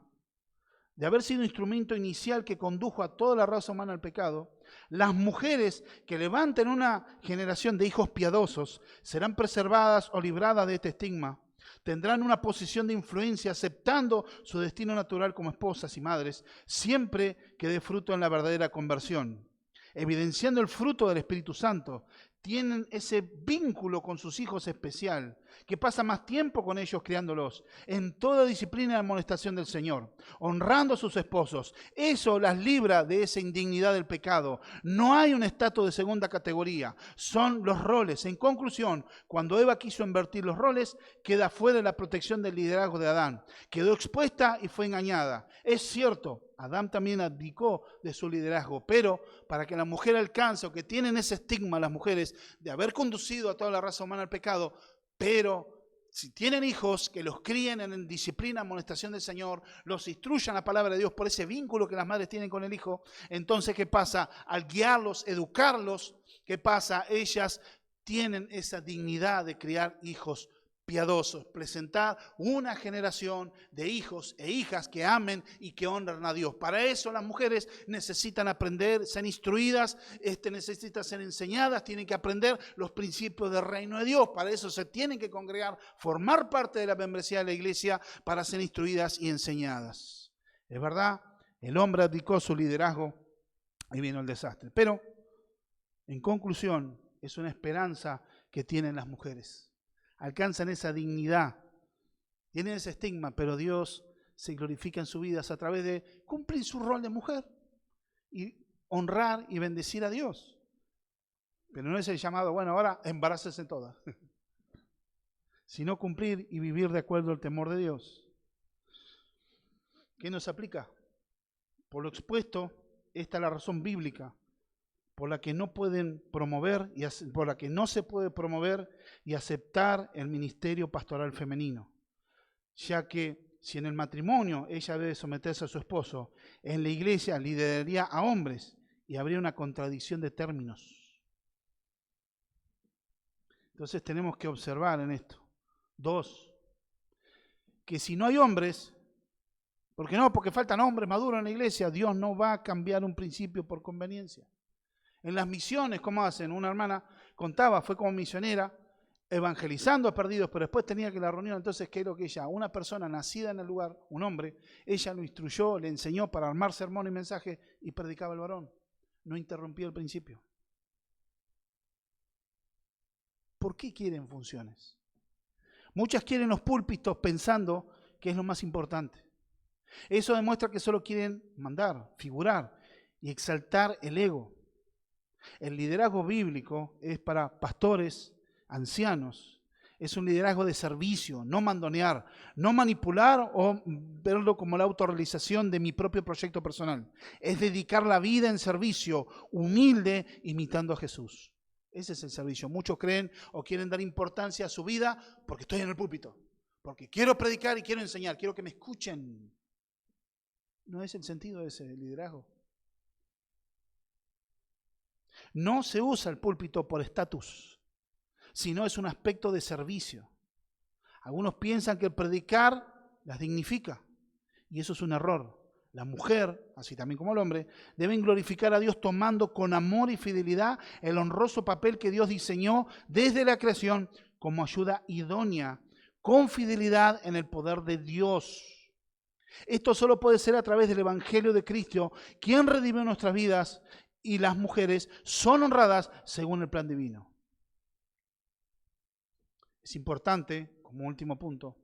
de haber sido instrumento inicial que condujo a toda la raza humana al pecado, las mujeres que levanten una generación de hijos piadosos serán preservadas o libradas de este estigma. Tendrán una posición de influencia aceptando su destino natural como esposas y madres, siempre que dé fruto en la verdadera conversión, evidenciando el fruto del Espíritu Santo. Tienen ese vínculo con sus hijos especial, que pasa más tiempo con ellos criándolos, en toda disciplina y amonestación del Señor, honrando a sus esposos. Eso las libra de esa indignidad del pecado. No hay un estatus de segunda categoría, son los roles. En conclusión, cuando Eva quiso invertir los roles, queda fuera de la protección del liderazgo de Adán. Quedó expuesta y fue engañada. Es cierto, Adán también abdicó de su liderazgo, pero para que la mujer alcance, o que tienen ese estigma las mujeres de haber conducido a toda la raza humana al pecado, pero si tienen hijos, que los críen en disciplina, amonestación del Señor, los instruyan la palabra de Dios por ese vínculo que las madres tienen con el hijo. Entonces, ¿qué pasa? Al guiarlos, educarlos, ¿qué pasa? Ellas tienen esa dignidad de criar hijos piadosos, presentar una generación de hijos e hijas que amen y que honren a Dios. Para eso las mujeres necesitan aprender, ser instruidas, necesitan ser enseñadas, tienen que aprender los principios del reino de Dios. Para eso se tienen que congregar, formar parte de la membresía de la iglesia para ser instruidas y enseñadas. Es verdad, el hombre abdicó su liderazgo y vino el desastre. Pero, en conclusión, es una esperanza que tienen las mujeres. Alcanzan esa dignidad, tienen ese estigma, pero Dios se glorifica en sus vidas a través de cumplir su rol de mujer y honrar y bendecir a Dios. Pero no es el llamado, bueno, ahora embarácense todas, sino cumplir y vivir de acuerdo al temor de Dios. ¿Qué nos aplica? Por lo expuesto, esta es la razón bíblica por la que no pueden promover por la que no se puede promover y aceptar el ministerio pastoral femenino, ya que si en el matrimonio ella debe someterse a su esposo, en la iglesia lideraría a hombres y habría una contradicción de términos. Entonces tenemos que observar en esto. 2, que si no hay hombres, porque faltan hombres maduros en la iglesia, Dios no va a cambiar un principio por conveniencia. En las misiones, ¿cómo hacen? Una hermana contaba, fue como misionera, evangelizando a perdidos, pero después tenía que la reunión. Entonces, ¿qué es lo que ella? Una persona nacida en el lugar, un hombre, ella lo instruyó, le enseñó para armar sermón y mensaje y predicaba el varón. No interrumpía el principio. ¿Por qué quieren funciones? Muchas quieren los púlpitos pensando que es lo más importante. Eso demuestra que solo quieren mandar, figurar y exaltar el ego. El liderazgo bíblico es para pastores, ancianos. Es un liderazgo de servicio, no mandonear, no manipular o verlo como la autorrealización de mi propio proyecto personal. Es dedicar la vida en servicio, humilde, imitando a Jesús. Ese es el servicio. Muchos creen o quieren dar importancia a su vida porque estoy en el púlpito, porque quiero predicar y quiero enseñar, quiero que me escuchen. No es el sentido de ese liderazgo. No se usa el púlpito por estatus, sino es un aspecto de servicio. Algunos piensan que el predicar las dignifica, y eso es un error. La mujer, así también como el hombre, deben glorificar a Dios tomando con amor y fidelidad el honroso papel que Dios diseñó desde la creación como ayuda idónea, con fidelidad en el poder de Dios. Esto solo puede ser a través del Evangelio de Cristo, quien redimió nuestras vidas, y las mujeres son honradas según el plan divino. Es importante, como último punto,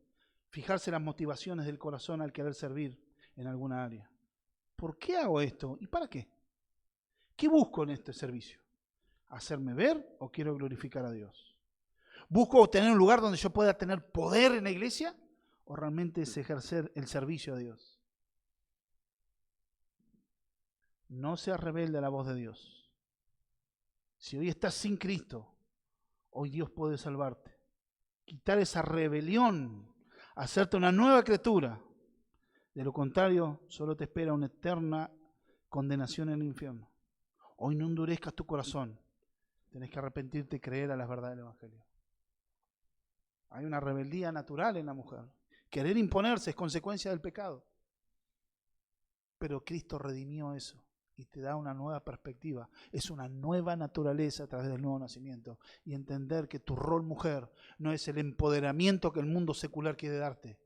fijarse las motivaciones del corazón al querer servir en alguna área. ¿Por qué hago esto? ¿Y para qué? ¿Qué busco en este servicio? ¿Hacerme ver o quiero glorificar a Dios? ¿Busco obtener un lugar donde yo pueda tener poder en la iglesia? ¿O realmente es ejercer el servicio a Dios? No seas rebelde a la voz de Dios. Si hoy estás sin Cristo, hoy Dios puede salvarte. Quitar esa rebelión, hacerte una nueva criatura. De lo contrario, solo te espera una eterna condenación en el infierno. Hoy no endurezcas tu corazón. Tenés que arrepentirte y creer a las verdades del Evangelio. Hay una rebeldía natural en la mujer. Querer imponerse es consecuencia del pecado. Pero Cristo redimió eso y te da una nueva perspectiva. Es una nueva naturaleza a través del nuevo nacimiento. Y entender que tu rol mujer no es el empoderamiento que el mundo secular quiere darte.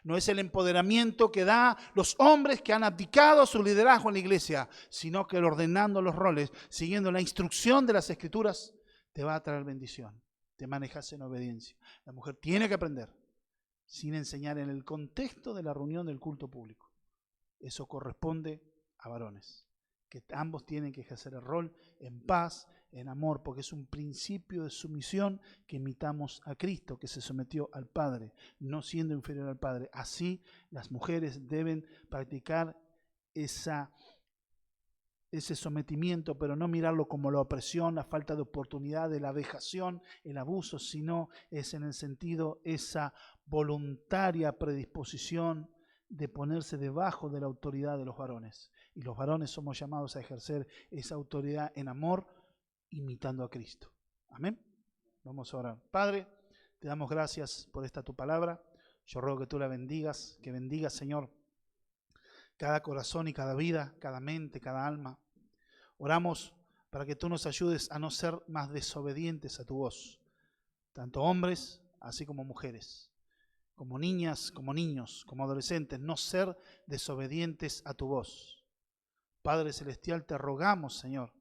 No es el empoderamiento que da los hombres que han abdicado su liderazgo en la iglesia, sino que ordenando los roles, siguiendo la instrucción de las Escrituras, te va a traer bendición. Te manejas en obediencia. La mujer tiene que aprender, sin enseñar en el contexto de la reunión del culto público. Eso corresponde a varones, que ambos tienen que ejercer el rol en paz, en amor, porque es un principio de sumisión que imitamos a Cristo, que se sometió al Padre, no siendo inferior al Padre. Así las mujeres deben practicar ese sometimiento, pero no mirarlo como la opresión, la falta de oportunidad, de la vejación, el abuso, sino es en el sentido esa voluntaria predisposición de ponerse debajo de la autoridad de los varones. Y los varones somos llamados a ejercer esa autoridad en amor, imitando a Cristo. Amén. Vamos a orar. Padre, te damos gracias por esta tu palabra. Yo ruego que tú la bendigas, que bendigas, Señor, cada corazón y cada vida, cada mente, cada alma. Oramos para que tú nos ayudes a no ser más desobedientes a tu voz, tanto hombres así como mujeres, como niñas, como niños, como adolescentes, no ser desobedientes a tu voz. Padre Celestial, te rogamos, Señor,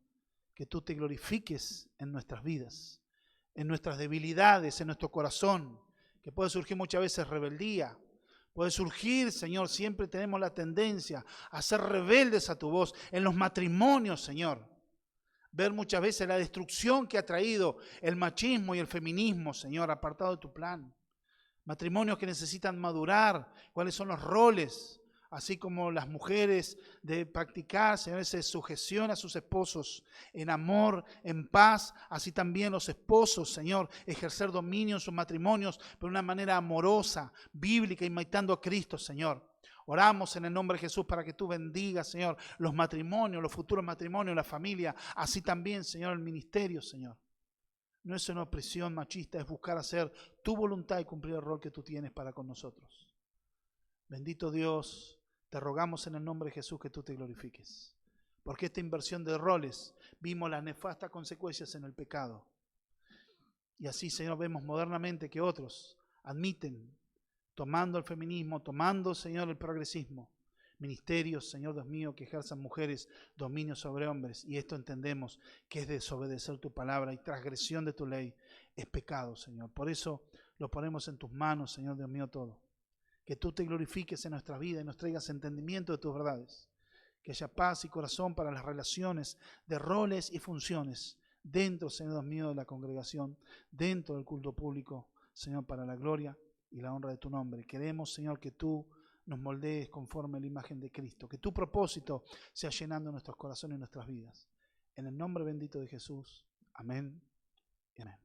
que tú te glorifiques en nuestras vidas, en nuestras debilidades, en nuestro corazón, que puede surgir muchas veces rebeldía. Puede surgir, Señor, siempre tenemos la tendencia a ser rebeldes a tu voz. En los matrimonios, Señor, ver muchas veces la destrucción que ha traído el machismo y el feminismo, Señor, apartado de tu plan. Matrimonios que necesitan madurar, cuáles son los roles, así como las mujeres de practicar, Señor, esa sujeción a sus esposos en amor, en paz, así también los esposos, Señor, ejercer dominio en sus matrimonios, pero de una manera amorosa, bíblica, imitando a Cristo, Señor. Oramos en el nombre de Jesús para que tú bendigas, Señor, los matrimonios, los futuros matrimonios, la familia, así también, Señor, el ministerio, Señor. No es una opresión machista, es buscar hacer tu voluntad y cumplir el rol que tú tienes para con nosotros. Bendito Dios, te rogamos en el nombre de Jesús que tú te glorifiques. Porque esta inversión de roles, vimos las nefastas consecuencias en el pecado. Y así, Señor, vemos modernamente que otros admiten, tomando el feminismo, tomando, Señor, el progresismo, ministerios, Señor Dios mío, que ejerzan mujeres dominio sobre hombres. Y esto entendemos que es desobedecer tu palabra y transgresión de tu ley. Es pecado, Señor. Por eso lo ponemos en tus manos, Señor Dios mío, todo. Que tú te glorifiques en nuestra vida y nos traigas entendimiento de tus verdades. Que haya paz y corazón para las relaciones de roles y funciones dentro, Señor Dios mío, de la congregación, dentro del culto público, Señor, para la gloria y la honra de tu nombre. Queremos, Señor, que tú nos moldees conforme a la imagen de Cristo. Que tu propósito sea llenando nuestros corazones y nuestras vidas. En el nombre bendito de Jesús. Amén y amén.